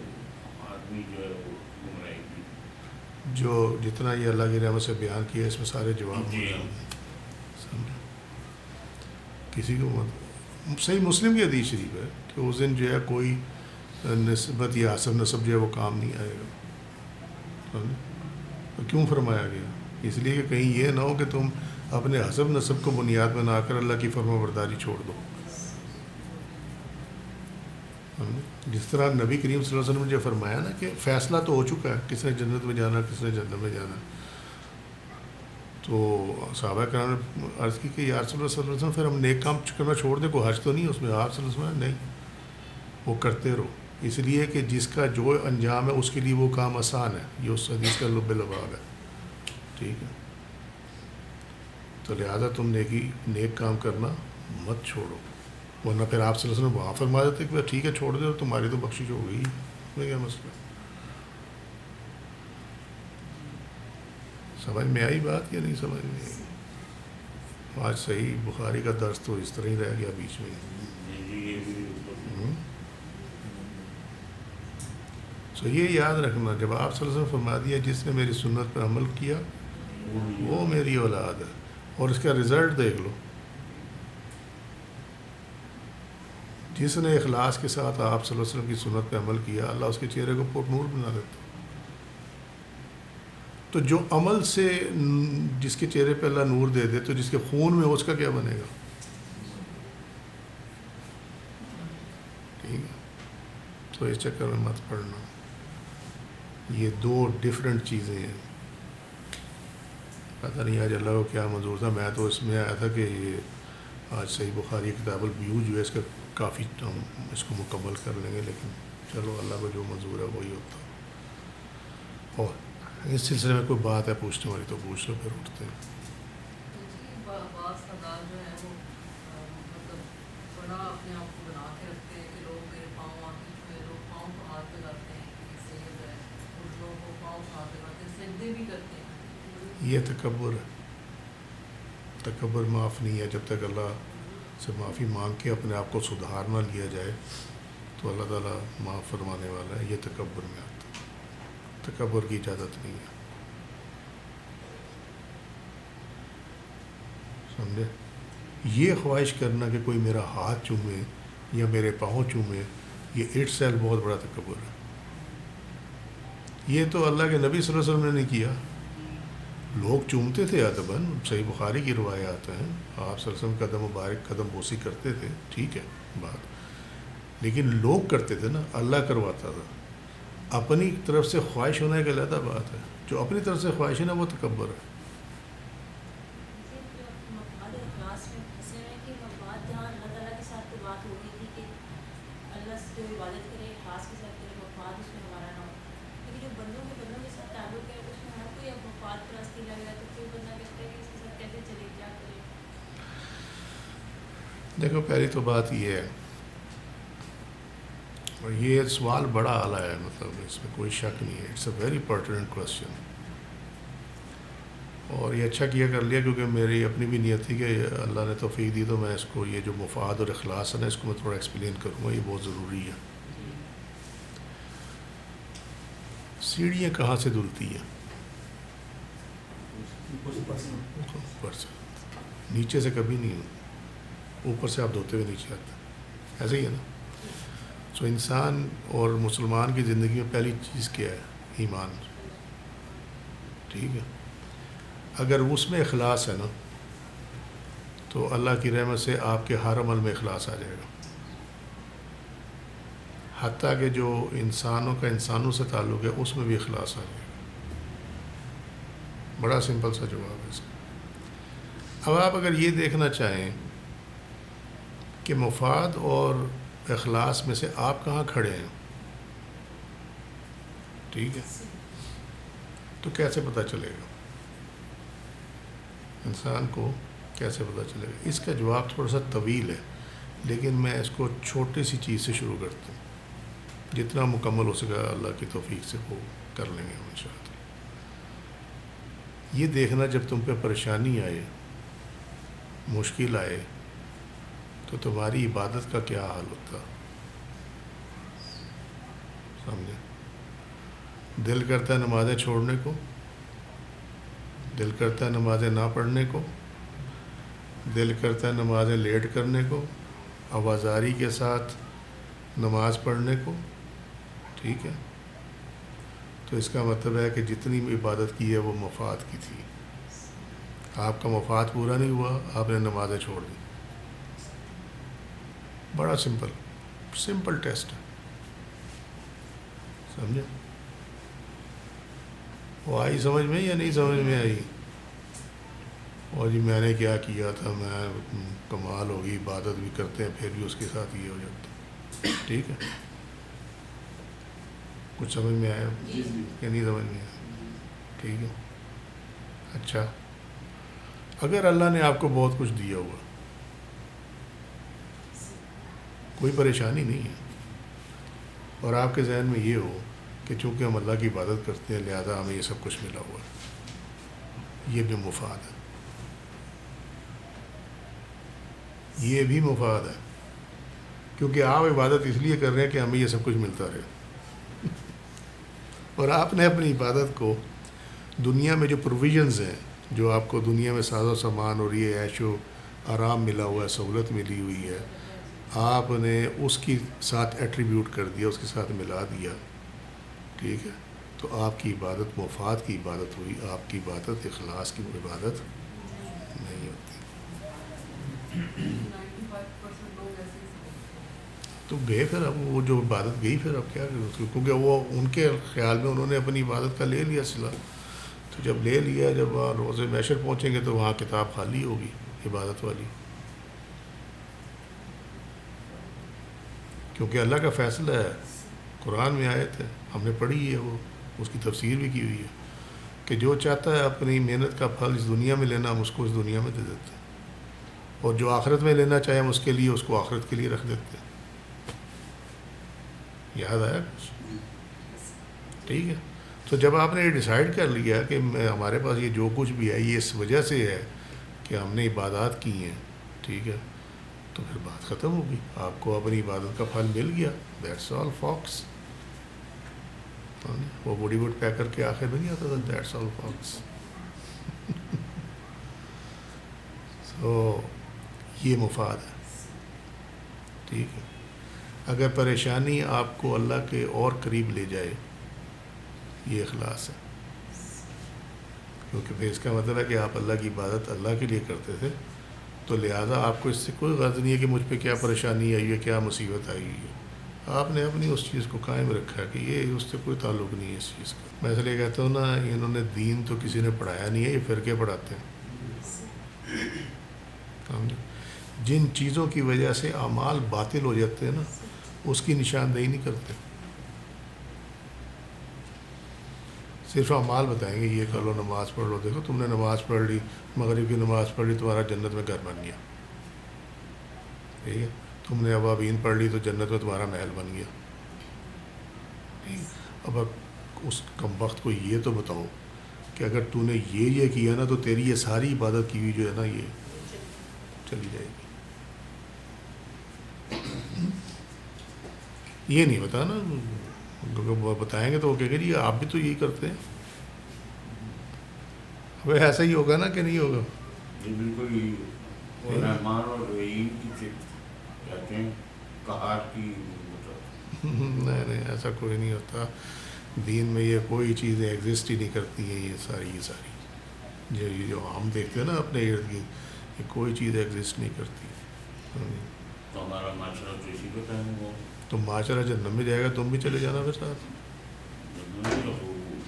آدمی جو ہے وہ گمراہی بھی جو جتنا یہ اللہ کی رحمت سے بیان کیا اس میں سارے جواب جی موجود ہاں. ہیں. سمجھے؟ کسی کو مت صحیح مسلم کی حدیث شریف ہے کہ اس دن جو ہے کوئی نسبت یا حسب نسب جو ہے وہ کام نہیں آئے گا. سمجھے؟ تو کیوں فرمایا گیا؟ اس لیے کہ کہیں یہ نہ ہو کہ تم اپنے حسب نسب کو بنیاد بنا کر اللہ کی فرما برداری چھوڑ دو. جس طرح نبی کریم صلی اللہ علیہ وسلم نے جو فرمایا نا کہ فیصلہ تو ہو چکا ہے کس نے جنت میں جانا کس نے جنت میں جانا. تو صحابہ کرام نے عرض کی کہ یا رسول اللہ صلی اللہ علیہ وسلم پھر ہم نیک کام کرنا چھوڑ دیں، کوئی حج تو نہیں اس میں؟ آپ صلی اللہ علیہ وسلم نہیں، وہ کرتے رہو. اس لیے کہ جس کا جو انجام ہے اس کے لیے وہ کام آسان ہے. یہ اس حدیث کا لب لباب ہے. ٹھیک ہے؟ تو لہٰذا تم نیک کام کرنا مت چھوڑو، ورنہ پھر آپ صلی اللہ علیہ وسلم وہاں فرما دیتے کہ ٹھیک ہے چھوڑ دو، تمہاری تو بخشش ہو گئی، میں کیا مسئلہ. سمجھ میں آئی بات یا نہیں سمجھ میں آئی؟ آج صحیح بخاری کا درس تو اس طرح ہی رہ گیا بیچ میں. تو یہ یاد رکھنا جب آپ صلی اللہ علیہ وسلم فرما دیا جس نے میری سنت پر عمل کیا وہ میری اولاد ہے. اور اس کا رزلٹ دیکھ لو، جس نے اخلاص کے ساتھ آپ صلی اللہ علیہ وسلم کی سنت پہ عمل کیا اللہ اس کے چہرے کو پر نور بنا دیتا. تو جو عمل سے جس کے چہرے پہ اللہ نور دے دے تو جس کے خون میں اس کا کیا بنے گا؟ ٹھیک ہے، تو اس چکر میں مت پڑھنا. یہ دو ڈیفرنٹ چیزیں ہیں. پتہ نہیں آج اللہ کو کیا منظور تھا. میں تو اس میں آیا تھا کہ یہ آج صحیح بخاری کتاب البیوع جو ہے اس کا کافی ہم اس کو مکمل کر لیں گے، لیکن چلو اللہ کو جو منظور ہے وہی ہوتا. اور اس سلسلے میں کوئی بات ہے پوچھنے والی تو پوچھ لو، پھر اٹھتے ہیں. بعض حضرات جو ہیں وہ مطلب بڑا اپنے آپ کو بنا کے رکھتے ہیں کہ لوگ میرے پاؤں آ کے چھوئے، لوگ پاؤں کو ہاتھ لگاتے ہیں کہ سید ہے، کچھ لوگوں کو پاؤں کو ہاتھ لگاتے ہیں، سجدے بھی کرتے ہیں. یہ تکبر ہے. تکبر معاف نہیں ہے. جب تک اللہ سے معافی مانگ کے اپنے آپ کو سدھار نہ لیا جائے تو اللہ تعالیٰ معاف فرمانے والا ہے. یہ تکبر میں آتا ہے. تکبر کی اجازت نہیں ہے. سمجھے؟ یہ خواہش کرنا کہ کوئی میرا ہاتھ چومے یا میرے پاؤں چومے، یہ اٹ سیلف بہت بڑا تکبر ہے. یہ تو اللہ کے نبی صلی اللہ علیہ وسلم نے نہیں کیا. لوگ چومتے تھے ادباً، صحیح بخاری کی روایات ہیں، آپ صلی اللہ علیہ وسلم قدم مبارک قدم بوسی کرتے تھے، ٹھیک ہے بات، لیکن لوگ کرتے تھے نا، اللہ کرواتا تھا. اپنی طرف سے خواہش ہونا ایک علیحدہ بات ہے. جو اپنی طرف سے خواہش ہے نا وہ تکبر ہے. مفاد اخلاص میں پھنسے ہوئے کہ مفاد جہاں اللہ تعالیٰ کے ساتھ تو بات ہو رہی تھی کہ اللہ سے جو عبادت کرے خاص کے ساتھ کرے، مفاد اس میں ہمارا نہ ہو. لیکن جو بندوں کے ساتھ تعلق ہے اس میں ہر کوئی اب مفاد پرستی لگ رہا ہے، تو کوئی بندہ کہتا ہے کہ اس کے ساتھ کیسے چلے، کیا کرے. دیکھو پہلی تو بات یہ ہے، اور یہ سوال بڑا اعلیٰ ہے، مطلب اس میں کوئی شک نہیں ہے. It's a very pertinent question. اور یہ اچھا کیا کر لیا، کیونکہ میری اپنی بھی نیت تھی کہ اللہ نے توفیق دی تو میں اس کو، یہ جو مفاد اور اخلاص ہے نا، اس کو میں تھوڑا ایکسپلین کروں گا. یہ بہت ضروری ہے. سیڑھیاں کہاں سے دھلتی ہیں؟ اوپر سے. نیچے سے کبھی نہیں ہو. اوپر سے آپ دھوتے ہوئے نیچے آتے ہیں، ایسے ہی ہے نا. سو انسان اور مسلمان کی زندگی میں پہلی چیز کیا ہے؟ ایمان. ٹھیک ہے. اگر اس میں اخلاص ہے نا تو اللہ کی رحمت سے آپ کے ہر عمل میں اخلاص آ جائے گا. حتیٰ کہ جو انسانوں کا انسانوں سے تعلق ہے اس میں بھی اخلاص آ جائے گا. بڑا سمپل سا جواب ہے اس کا. اب آپ اگر یہ دیکھنا چاہیں کہ مفاد اور اخلاص میں سے آپ کہاں کھڑے ہیں، ٹھیک ہے، تو کیسے پتہ چلے گا انسان کو؟ کیسے پتہ چلے گا؟ اس کا جواب تھوڑا سا طویل ہے، لیکن میں اس کو چھوٹی سی چیز سے شروع کرتا ہوں. جتنا مکمل ہو سکا اللہ کی توفیق سے وہ کر لیں گے ہم انشاءاللہ. یہ دیکھنا جب تم پہ پریشانی آئے، مشکل آئے، تو تمہاری عبادت کا کیا حال ہوتا. سمجھے؟ دل کرتا ہے نمازیں چھوڑنے کو، دل کرتا ہے نمازیں نہ پڑھنے کو، دل کرتا ہے نمازیں لیٹ کرنے کو، آوازاری کے ساتھ نماز پڑھنے کو. ٹھیک ہے، تو اس کا مطلب ہے کہ جتنی بھی عبادت کی ہے وہ مفاد کی تھی. آپ کا مفاد پورا نہیں ہوا، آپ نے نمازیں چھوڑ دی. بڑا سمپل ٹیسٹ ہے. سمجھے؟ وہ آئی سمجھ میں یا نہیں سمجھ میں آئی؟ اور جی میں نے کیا کیا تھا، میں کمال ہوگی، عبادت بھی کرتے ہیں پھر بھی اس کے ساتھ یہ ہو جاتا. ٹھیک ہے، کچھ سمجھ میں آیا یا نہیں سمجھ میں آیا؟ ٹھیک ہے. اچھا، اگر اللہ نے آپ کو بہت کچھ دیا ہوا، کوئی پریشانی نہیں ہے، اور آپ کے ذہن میں یہ ہو کہ چونکہ ہم اللہ کی عبادت کرتے ہیں لہذا ہمیں یہ سب کچھ ملا ہوا ہے، یہ بھی مفاد ہے. یہ بھی مفاد ہے، کیونکہ آپ عبادت اس لیے کر رہے ہیں کہ ہمیں یہ سب کچھ ملتا رہے. اور آپ نے اپنی عبادت کو دنیا میں جو پروویژنز ہیں، جو آپ کو دنیا میں ساز و سامان اور یہ عیش و آرام ملا ہوا ہے، سہولت ملی ہوئی ہے، آپ نے اس کی ساتھ ایٹریبیوٹ کر دیا، اس کے ساتھ ملا دیا. ٹھیک ہے، تو آپ کی عبادت مفاد کی عبادت ہوئی، آپ کی عبادت اخلاص کی عبادت نہیں ہوتی. 95% لوگ ایسے ہی سمجھتے تو گئے پھر اب وہ جو عبادت گئی پھر اب کیا کریں اس کو، کیونکہ وہ ان کے خیال میں انہوں نے اپنی عبادت کا لے لیا صلہ. تو جب لے لیا، جب وہاں روز محشر پہنچیں گے تو وہاں کتاب خالی ہوگی عبادت والی، کیونکہ اللہ کا فیصلہ ہے. قرآن میں آیت ہے، ہم نے پڑھی ہے، وہ اس کی تفسیر بھی کی ہوئی ہے کہ جو چاہتا ہے اپنی محنت کا پھل اس دنیا میں لینا، ہم اس کو اس دنیا میں دے دیتے ہیں، اور جو آخرت میں لینا چاہے ہم اس کے لیے اس کو آخرت کے لیے رکھ دیتے ہیں. یاد آیا کچھ؟ ٹھیک ہے. تو جب آپ نے یہ ڈیسائیڈ کر لیا کہ ہمارے پاس یہ جو کچھ بھی ہے یہ اس وجہ سے ہے کہ ہم نے عبادات کی ہیں، ٹھیک ہے، تو پھر بات ختم ہوگی. آپ کو اپنی عبادت کا پھل مل گیا. That's all Fox. وہ باڈی ووڈ پیکر کے آخر میں نہیں آتا تھا دیٹس آل فاکس. تو یہ مفاد ہے. ٹھیک ہے. اگر پریشانی آپ کو اللہ کے اور قریب لے جائے، یہ اخلاص ہے. کیونکہ پھر اس کا مطلب ہے کہ آپ اللہ کی عبادت اللہ کے لیے کرتے تھے، تو لہٰذا آپ کو اس سے کوئی غرض نہیں ہے کہ مجھ پہ کیا پریشانی آئی ہے، کیا مصیبت آئی ہے. آپ نے اپنی اس چیز کو قائم رکھا کہ یہ اس سے کوئی تعلق نہیں ہے اس چیز کا. میں اس لیے کہتا ہوں نا، انہوں نے دین تو کسی نے پڑھایا نہیں ہے، یہ فرقے پڑھاتے ہیں. جن چیزوں کی وجہ سے اعمال باطل ہو جاتے ہیں نا، اس کی نشاندہی نہیں کرتے. صرف اعمال بتائیں گے، یہ کر لو، نماز پڑھ لو، دیکھو تم نے نماز پڑھ لی، مغرب کی نماز پڑھ لی، تمہارا جنت میں گھر بن گیا. ٹھیک ہے. تم نے اوابین پڑھ لی تو جنت میں تمہارا محل بن گیا. اب اس کمبخت کو یہ تو بتاؤ کہ اگر تو نے یہ کیا نا تو تیری یہ ساری عبادت کی ہوئی جو ہے نا یہ چلی جائے گی. یہ نہیں بتا نا، بتائیں گے تو وہ کہے گا جی آپ بھی تو یہی کرتے ہیں. اب ایسا ہی ہوگا نا کہ نہیں ہوگا؟ یہ بالکل یہی ہے. رحمان اور رحیم کی کہتے ہیں قہار کی نہیں ایسا کوئی نہیں ہوتا. دین میں یہ کوئی چیزیں ایگزسٹ ہی نہیں کرتی ہیں. یہ ساری جو ہم دیکھتے ہیں نا اپنے ارد گرد، یہ کوئی چیز ایگزسٹ نہیں کرتی. تو ہمارا معاشرہ تو اسی پہ قائم ہوا. تو معاشرہ جنت میں جائے گا، تم بھی چلے جانا پھر ساتھ.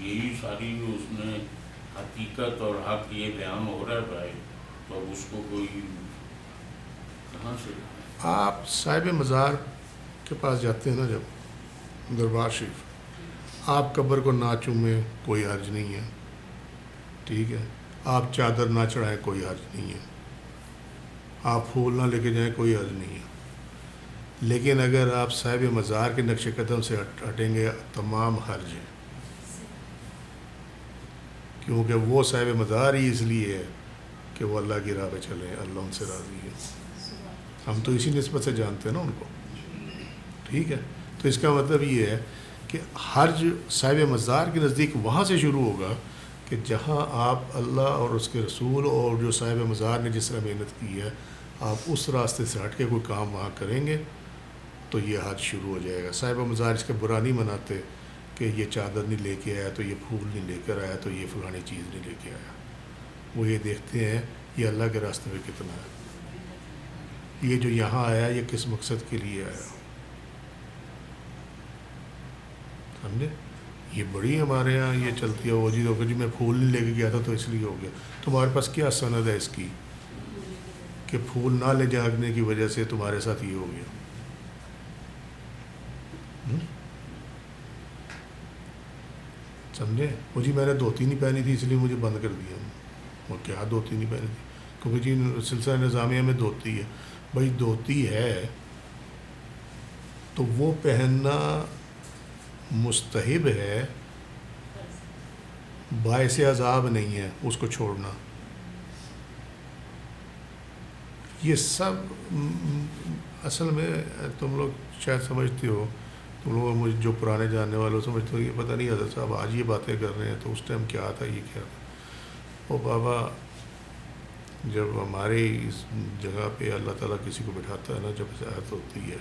یہی ساری اس میں حقیقت اور حق یہ بیان ہو رہا ہے بھائی، تو اب اس کو کوئی کہاں سے؟ آپ صاحب مزار کے پاس جاتے ہیں نا جب دربار شریف، آپ قبر کو نہ چومیں کوئی حرج نہیں ہے. ٹھیک ہے. آپ چادر نہ چڑھائیں کوئی حرج نہیں ہے. آپ پھول نہ لے کے جائیں کوئی حرج نہیں ہے. لیکن اگر آپ صاحب مزار کے نقش قدم سے ہٹیں گے تمام حرج ہیں، کیونکہ وہ صاحب مزار ہی اس لیے ہے کہ وہ اللہ کی راہ پہ چلیں، اللہ ان سے راضی ہے. ہم تو اسی نسبت سے جانتے ہیں نا ان کو. ٹھیک ہے. تو اس کا مطلب یہ ہے کہ حرج صاحب مزار کے نزدیک وہاں سے شروع ہوگا کہ جہاں آپ اللہ اور اس کے رسول اور جو صاحب مزار نے جس طرح محنت کی ہے، آپ اس راستے سے ہٹ کے کوئی کام وہاں کریں گے تو یہ حج شروع ہو جائے گا. صاحب مزار اس کے برا نہیں مناتے کہ یہ چادر نہیں لے کے آیا تو یہ پھول نہیں لے کر آیا تو یہ فلانی چیز نہیں لے کے آیا. وہ یہ دیکھتے ہیں یہ اللہ کے راستے میں کتنا ہے، یہ جو یہاں آیا یہ کس مقصد کے لیے آیا. سمجھے؟ یہ بڑی ہمارے ہاں یہ چلتی ہے، وہ جی تو جی میں پھول نہیں لے کے گیا تھا تو اس لیے ہو گیا. تمہارے پاس کیا سند ہے اس کی کہ پھول نہ لے جانے کی وجہ سے تمہارے ساتھ یہ ہو گیا؟ سمجھے؟ وہ جی میں نے دھوتی نہیں پہنی تھی اس لیے مجھے بند کر دیا. وہ کیا دھوتی نہیں پہنی تھی؟ کیونکہ جی سلسلہ نظامیہ میں دھوتی ہے. بھائی دھوتی ہے تو وہ پہننا مستحب ہے، باعث عذاب نہیں ہے اس کو چھوڑنا. یہ سب اصل میں تم لوگ شاید سمجھتے ہو، تم لوگ مجھے جو پرانے جاننے والے سمجھتے ہو یہ پتہ نہیں حضرت صاحب آج یہ باتیں کر رہے ہیں تو اس ٹائم کیا تھا، یہ کیا تھا. وہ بابا جب ہمارے اس جگہ پہ اللہ تعالیٰ کسی کو بٹھاتا ہے نا، جب ہدایت ہوتی ہے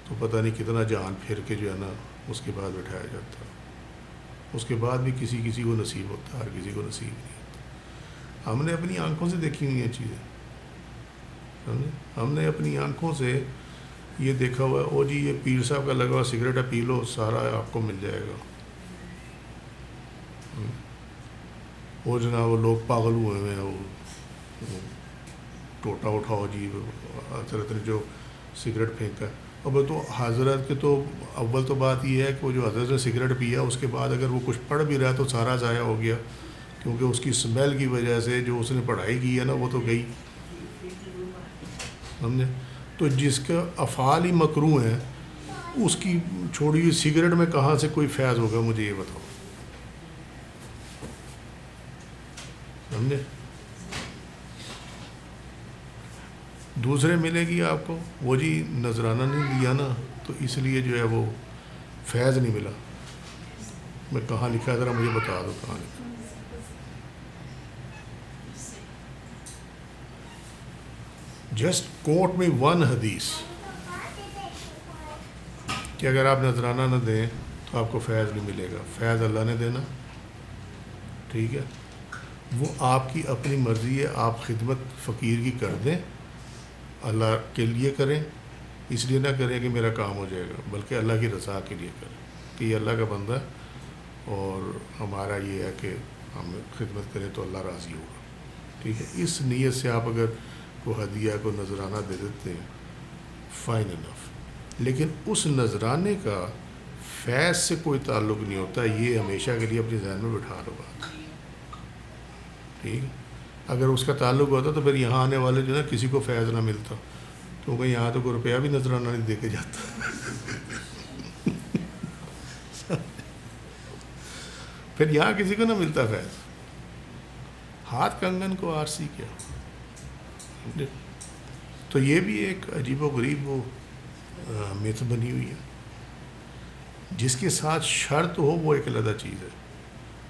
تو پتہ نہیں کتنا جہان پھر کے جو ہے نا اس کے بعد بٹھایا جاتا ہے. اس کے بعد بھی کسی کسی کو نصیب ہوتا ہے، ہر کسی کو نصیب نہیں ہوتا۔ ہم نے اپنی آنکھوں سے دیکھی ہوئی ہیں چیزیں، ہم نے اپنی آنکھوں سے یہ دیکھا ہوا ہے، او جی یہ پیر صاحب کا لگا ہوا سگریٹ ہے، پی لو سارا آپ کو مل جائے گا۔ وہ جناب وہ لوگ پاگل ہوئے ہوئے ہیں، وہ ٹوٹا اٹھاؤ جی طرح جو سگریٹ پھینکا ہے۔ اب تو حضرت کے تو اول تو بات یہ ہے کہ وہ جو حضرت نے سگریٹ پیا اس کے بعد اگر وہ کچھ پڑھ بھی رہا تو سارا ضائع ہو گیا، کیونکہ اس کی اسمیل کی وجہ سے جو اس نے پڑھائی کی ہے نا وہ تو گئی، سمجھے؟ تو جس کا افعال ہی مکروہ ہیں اس کی چھوڑی ہوئی سگریٹ میں کہاں سے کوئی فیض ہوگا، مجھے یہ بتاؤ، سمجھے؟ دوسرے ملے گی آپ کو، وہ جی نذرانہ نہیں دیا نا تو اس لیے جو ہے وہ فیض نہیں ملا۔ میں کہاں لکھا ہے ذرا مجھے بتا دو کہاں لکھا۔ جسٹ کوٹ میں ون حدیث کہ اگر آپ نذرانہ نہ دیں تو آپ کو فیض نہیں ملے گا، فیض اللہ نے دینا، ٹھیک ہے؟ وہ آپ کی اپنی مرضی ہے، آپ خدمت فقیر کی کر دیں، اللہ کے لیے کریں، اس لیے نہ کریں کہ میرا کام ہو جائے گا، بلکہ اللہ کی رضا کے لیے کریں کہ یہ اللہ کا بندہ ہے اور ہمارا یہ ہے کہ ہم خدمت کریں تو اللہ راضی ہوگا، ٹھیک ہے؟ اس نیت سے آپ اگر کوئی ہدیہ کو نذرانہ دے دیتے ہیں فائن انف، لیکن اس نذرانے کا فیض سے کوئی تعلق نہیں ہوتا، یہ ہمیشہ کے لیے اپنے ذہن میں بٹھا لو بات، ٹھیک ہے؟ اگر اس کا تعلق ہوتا تو پھر یہاں آنے والے جو ہے نا کسی کو فیض نہ ملتا، کیونکہ یہاں تو کوئی روپیہ بھی نذرانہ نہیں دے کے جاتا پھر یہاں کسی کو نہ ملتا فیض، ہاتھ کنگن کو آرسی کیا، تو یہ بھی ایک عجیب و غریب وہ میتھ بنی ہوئی ہے، جس کے ساتھ شرط ہو وہ ایک علیحدہ چیز ہے،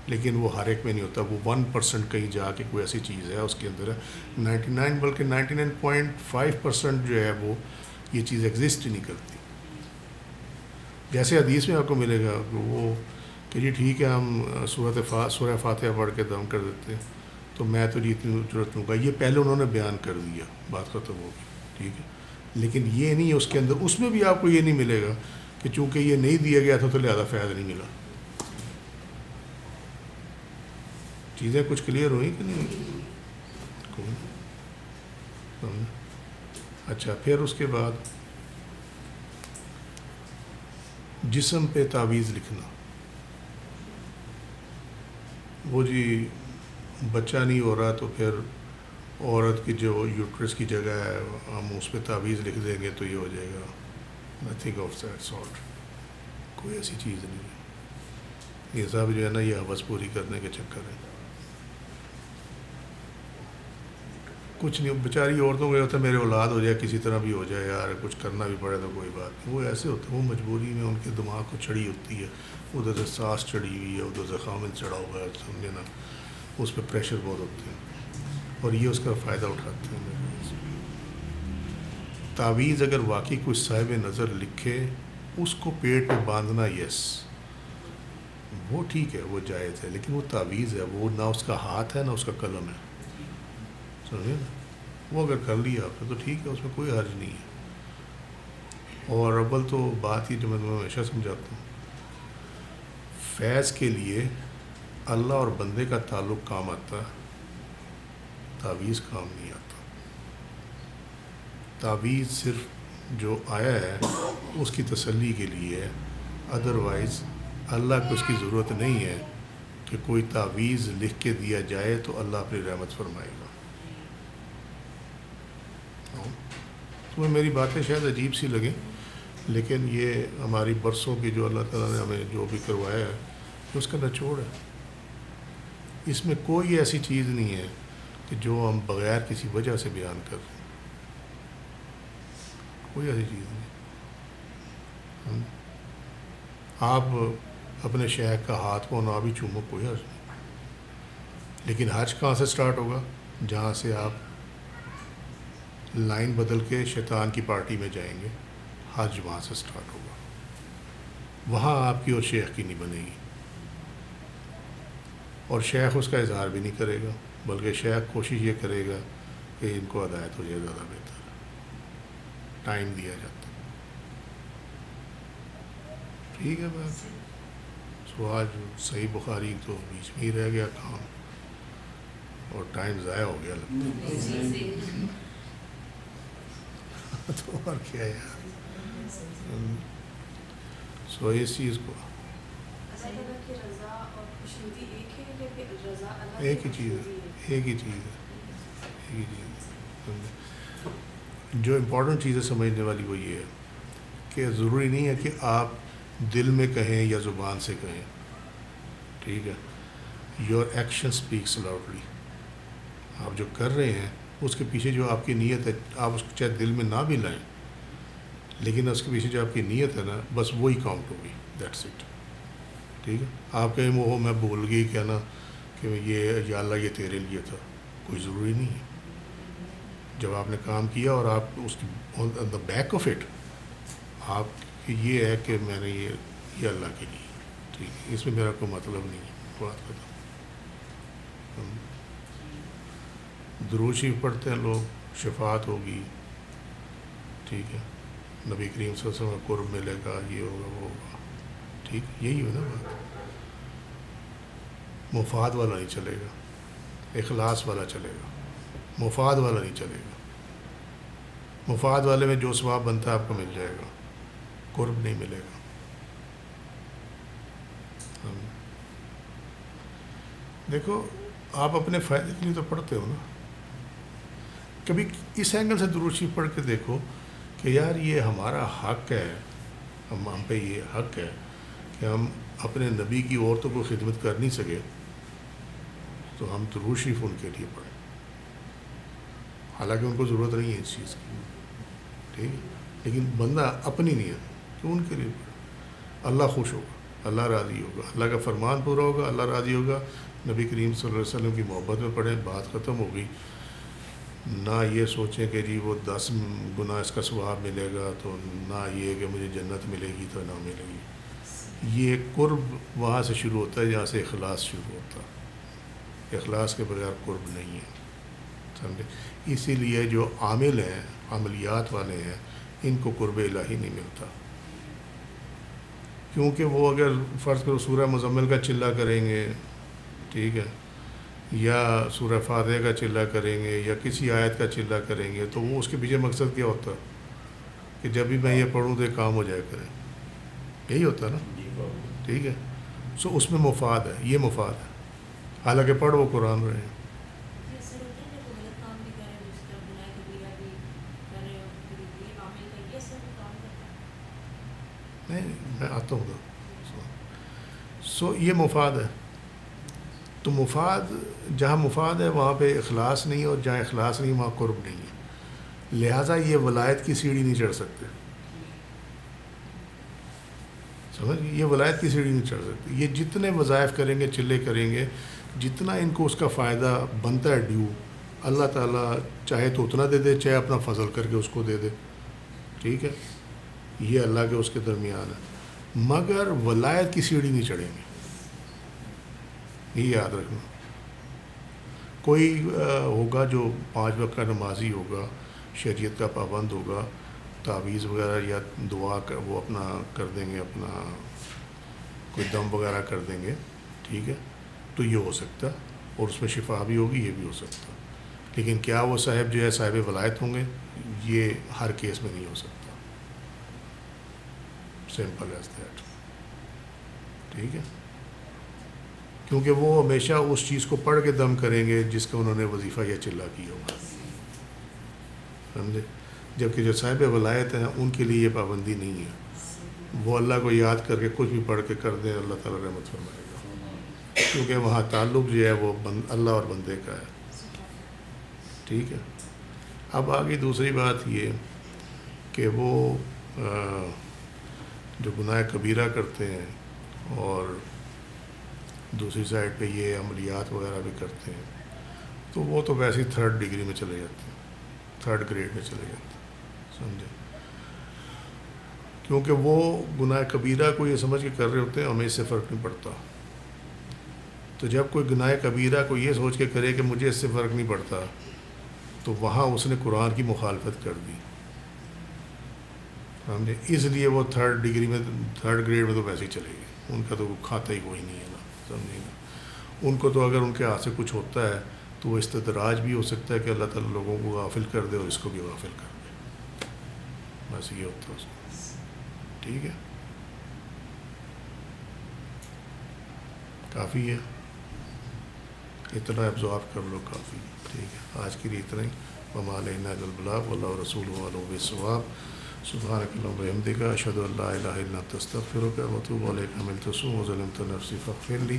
لیکن وہ ہر ایک میں نہیں ہوتا، وہ 1% کہیں جا کے کوئی ایسی چیز ہے اس کے اندر ہے، 99 بلکہ 99.5% جو ہے وہ یہ چیز ایگزسٹ ہی نہیں کرتی۔ جیسے حدیث میں آپ کو ملے گا وہ کہ جی ٹھیک ہے ہم سورہ فاتحہ پڑھ کے دم کر دیتے ہیں تو میں تو جی اتنی ضرورت لوں گا، یہ پہلے انہوں نے بیان کر دیا، بات ختم ہوگی، ٹھیک ہے؟ لیکن یہ نہیں، اس کے اندر اس میں بھی آپ کو یہ نہیں ملے گا کہ چونکہ یہ نہیں دیا گیا تھا تو لہذا فیض نہیں ملا۔ چیزیں کچھ کلیئر ہوئیں کہ نہیں؟ اچھا، پھر اس کے بعد جسم پہ تعویذ لکھنا، وہ جی بچہ نہیں ہو رہا تو پھر عورت کی جو یوٹرس کی جگہ ہے ہم اس پہ تعویذ لکھ دیں گے تو یہ ہو جائے گا، نتھنگ آف دیٹ سارٹ، کوئی ایسی چیز نہیں ہے، یہ سب جو ہے نا یہ حوث پوری کرنے کے چکر ہے، کچھ نہیں، بیچاری عورتوں کو یہ ہوتا ہے میرے اولاد ہو جائے کسی طرح بھی ہو جائے یار، کچھ کرنا بھی پڑے تو کوئی بات نہیں، وہ ایسے ہوتے ہیں، وہ مجبوری میں ان کے دماغ کو چڑھی ہوتی ہے، ادھر سے سانس چڑھی ہوئی ہے، ادھر سے خامن چڑھا ہوا ہے، سمجھے نا، اس پہ پریشر بہت ہوتے ہیں اور یہ اس کا فائدہ اٹھاتے ہیں۔ تعویذ اگر واقعی کوئی صاحب نظر لکھے اس کو پیٹ پہ باندھنا، یس وہ ٹھیک ہے، وہ جائز ہے، لیکن وہ تعویذ ہے، وہ نہ اس کا ہاتھ ہے نہ اس کا قلم ہے، سمجھے نا؟ وہ اگر کر لیا آپ نے تو ٹھیک ہے، اس میں کوئی حرج نہیں ہے۔ اور اول تو بات یہ جو میں تمہیں ہمیشہ سمجھاتا ہوں، فیض کے لیے اللہ اور بندے کا تعلق کام آتا ہے، تعویذ کام نہیں آتا۔ تعویذ صرف جو آیا ہے اس کی تسلی کے لیے ہے، ادروائز اللہ کو اس کی ضرورت نہیں ہے کہ کوئی تعویذ لکھ کے دیا جائے تو اللہ اپنی رحمت فرمائے گا۔ تمہیں میری باتیں شاید عجیب سی لگیں، لیکن یہ ہماری برسوں کی جو اللہ تعالیٰ نے ہمیں جو بھی کروایا ہے اس کا نچوڑ ہے، اس میں کوئی ایسی چیز نہیں ہے کہ جو ہم بغیر کسی وجہ سے بیان کر رہے ہیں، کوئی ایسی چیز نہیں۔ آپ اپنے شیخ کا ہاتھ پاؤں نہ بھی چومو، کوئی حرج نہیں، لیکن حج کہاں سے سٹارٹ ہوگا؟ جہاں سے آپ لائن بدل کے شیطان کی پارٹی میں جائیں گے، حج وہاں سے سٹارٹ ہوگا، وہاں آپ کی اور شیخ کی نہیں بنے گی، اور شیخ اس کا اظہار بھی نہیں کرے گا، بلکہ شیخ کوشش یہ کرے گا کہ ان کو ہدایت ہو جائے، زیادہ بہتر ہے، ٹائم دیا جاتا ہے۔ ٹھیک ہے بات، سو آج صحیح بخاری تو بیچ میں ہی رہ گیا کام، اور ٹائم ضائع ہو گیا لگتا ہے تو اور کیا یار، سو اس چیز کو اللہ تعالیٰ کی رضا اور خوشنودی ایک ہے یا پھر رضا اللہ ایک کی ہی چیز خوشنودی ہے، ایک ہی چیز ہے، ایک ہی چیز ہے۔ جو امپورٹنٹ چیزیں سمجھنے والی وہ یہ ہے کہ ضروری نہیں ہے کہ آپ دل میں کہیں یا زبان سے کہیں، ٹھیک ہے، یور ایکشن اسپیکس لاؤڈلی، آپ جو کر رہے ہیں اس کے پیچھے جو آپ کی نیت ہے، آپ اس کو چاہے دل میں نہ بھی لائیں، لیکن اس کے پیچھے جو آپ کی نیت ہے نا، بس وہی کاؤنٹ ہوگی، دیٹس اٹ، ٹھیک ہے۔ آپ کہیں وہ میں بھول گئی کہنا کہ یہ یا اللہ یہ تیرے لیے تھا، کوئی ضروری نہیں ہے۔ جب آپ نے کام کیا اور آپ اس کی آن دا بیک آف اٹ آپ کی یہ ہے کہ میں نے یہ اللہ کے لیے، ٹھیک ہے، اس میں میرا کوئی مطلب نہیں ہے، بات کرتا ہوں۔ درود شریف پڑھتے ہیں لوگ، شفاعت ہوگی، ٹھیک ہے، نبی کریم صلی اللہ علیہ وسلم کا قرب ملے گا، یہ ہوگا وہ ہوگا، ٹھیک، یہی ہو نا بات۔ مفاد والا نہیں چلے گا، اخلاص والا چلے گا، مفاد والا نہیں چلے گا۔ مفاد والے میں جو ثواب بنتا ہے آپ کو مل جائے گا، قرب نہیں ملے گا۔ دیکھو آپ اپنے فائدے کے لیے تو پڑھتے ہو نا، کبھی اس اینگل سے درود شریف پڑھ کے دیکھو کہ یار یہ ہمارا حق ہے، ہم پہ یہ حق ہے کہ ہم اپنے نبی کی عورتوں کو خدمت کر نہیں سکے تو ہم درود شریف ان کے لیے پڑھیں، حالانکہ ان کو ضرورت نہیں ہے اس چیز کی، ٹھیک ہے، لیکن بندہ اپنی نیت کہ ان کے لیے پڑھے، اللہ خوش ہوگا، اللہ راضی ہوگا، اللہ کا فرمان پورا ہوگا، اللہ راضی ہوگا، نبی کریم صلی اللہ علیہ وسلم کی محبت میں پڑھیں، بات ختم ہو گئی۔ نہ یہ سوچیں کہ جی وہ 10 گنا اس کا ثواب ملے گا، تو نہ یہ کہ مجھے جنت ملے گی تو نہ ملے گی۔ یہ قرب وہاں سے شروع ہوتا ہے جہاں سے اخلاص شروع ہوتا ہے، اخلاص کے بغیر قرب نہیں ہے، سمجھے۔ اسی لیے جو عامل ہیں، عملیات والے ہیں، ان کو قرب الہی نہیں ملتا، کیونکہ وہ اگر فرض کرو سورہ مزمل کا چلہ کریں گے، ٹھیک ہے، یا سورہ فاتحہ کا چلہ کریں گے، یا کسی آیت کا چلہ کریں گے، تو وہ اس کے پیچھے مقصد کیا ہوتا ہے کہ جب بھی میں یہ پڑھوں تو یہ کام ہو جائے کرے، یہی ہوتا ہے نا، ٹھیک ہے۔ سو اس میں مفاد ہے، یہ مفاد ہے، حالانکہ پڑھ وہ قرآن رہے ہیں۔ یہ اثر ہوتا ہے کہ غلط کام بھی کر رہے ہیں، دوسری طرف گناہ کبیرہ بھی کر رہے ہو، پھر یہ عامل کا یہ اثر کام کرتا ہے۔ نہیں میں آتا ہوں ادھر۔ سو یہ مفاد ہے، تو مفاد جہاں مفاد ہے وہاں پہ اخلاص نہیں ہے، اور جہاں اخلاص نہیں وہاں قرب نہیں ہے، لہٰذا یہ ولایت کی سیڑھی نہیں چڑھ سکتے، سمجھ گئے، یہ ولایت کی سیڑھی نہیں چڑھ سکتے۔ یہ جتنے وظائف کریں گے، چلے کریں گے، جتنا ان کو اس کا فائدہ بنتا ہے ڈیو، اللہ تعالیٰ چاہے تو اتنا دے دے، چاہے اپنا فضل کر کے اس کو دے دے، ٹھیک ہے، یہ اللہ کے اس کے درمیان ہے، مگر ولایت کی سیڑھی نہیں چڑھیں گے، یہ یاد رکھنا۔ کوئی ہوگا جو 5 وقت کا نمازی ہوگا، شریعت کا پابند ہوگا، تعویذ وغیرہ یا دعا کا وہ اپنا کر دیں گے، اپنا کوئی دم وغیرہ کر دیں گے، ٹھیک ہے، تو یہ ہو سکتا ہے، اور اس میں شفا بھی ہوگی، یہ بھی ہو سکتا ہے، لیکن کیا وہ صاحب جو ہے صاحب ولایت ہوں گے؟ یہ ہر کیس میں نہیں ہو سکتا، سمپل ایز دیٹ، ٹھیک ہے، کیونکہ وہ ہمیشہ اس چیز کو پڑھ کے دم کریں گے جس کا انہوں نے وظیفہ یا چلہ کیا ہوگا، سمجھے، جبکہ جو صاحب ولایت ہیں ان کے لیے یہ پابندی نہیں ہے، وہ اللہ کو یاد کر کے کچھ بھی پڑھ کے کر دیں، اللہ تعالیٰ رحمت فرمائے گا، کیونکہ وہاں تعلق جو ہے وہ اللہ اور بندے کا ہے، ٹھیک ہے۔ اب آگے دوسری بات یہ کہ وہ جو گناہ کبیرہ کرتے ہیں اور دوسری سائڈ پہ یہ عملیات وغیرہ بھی کرتے ہیں، تو وہ تو ویسے ہی 3rd ڈگری میں چلے جاتے ہیں، 3rd گریڈ میں چلے جاتے ہیں، سمجھے، کیونکہ وہ گناہ کبیرہ کو یہ سمجھ کے کر رہے ہوتے ہیں ہمیں اس سے فرق نہیں پڑتا، تو جب کوئی گناہ کبیرہ کو یہ سوچ کے کرے کہ مجھے اس سے فرق نہیں پڑتا، تو وہاں اس نے قرآن کی مخالفت کر دی ہم نے، اس لیے وہ تھرڈ گریڈ میں تو ویسے ہی چلے گئے، ان کا تو کھاتا ہی کوئی نہیں ہے نا، سمجھے نا۔ ان کو تو اگر ان کے ہاتھ سے کچھ ہوتا ہے تو وہ استدراج بھی ہو سکتا ہے کہ اللہ تعالیٰ لوگوں کو غافل کر دے اور اس کو بھی غافل کر دے، بس یہ ہوتا ہے اس کو۔ ٹھیک ہے، کافی ہے، اتنا ابزارو کر لو، کافی۔ ٹھیک ہے، آج کے لیے اتنا ہی۔ وما علینا الا البلاغ واللہ رسولہ اعلم بالصواب۔ سبحانک اللہم وبحمدک، اشہد ان لا الہ الا انت، استغفرک واتوب الیک۔ عملت سوءا وظلمت نفسی فاغفر لی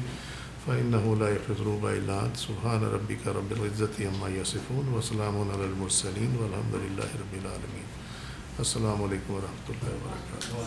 فإنہ لا یغفر الذنوب الا انت۔ سبحان ربک رب العزۃ عما یصفون وسلام علی المرسلین والحمد للہ رب العالمین۔ السلام علیکم ورحمۃ اللہ وبرکاتہ۔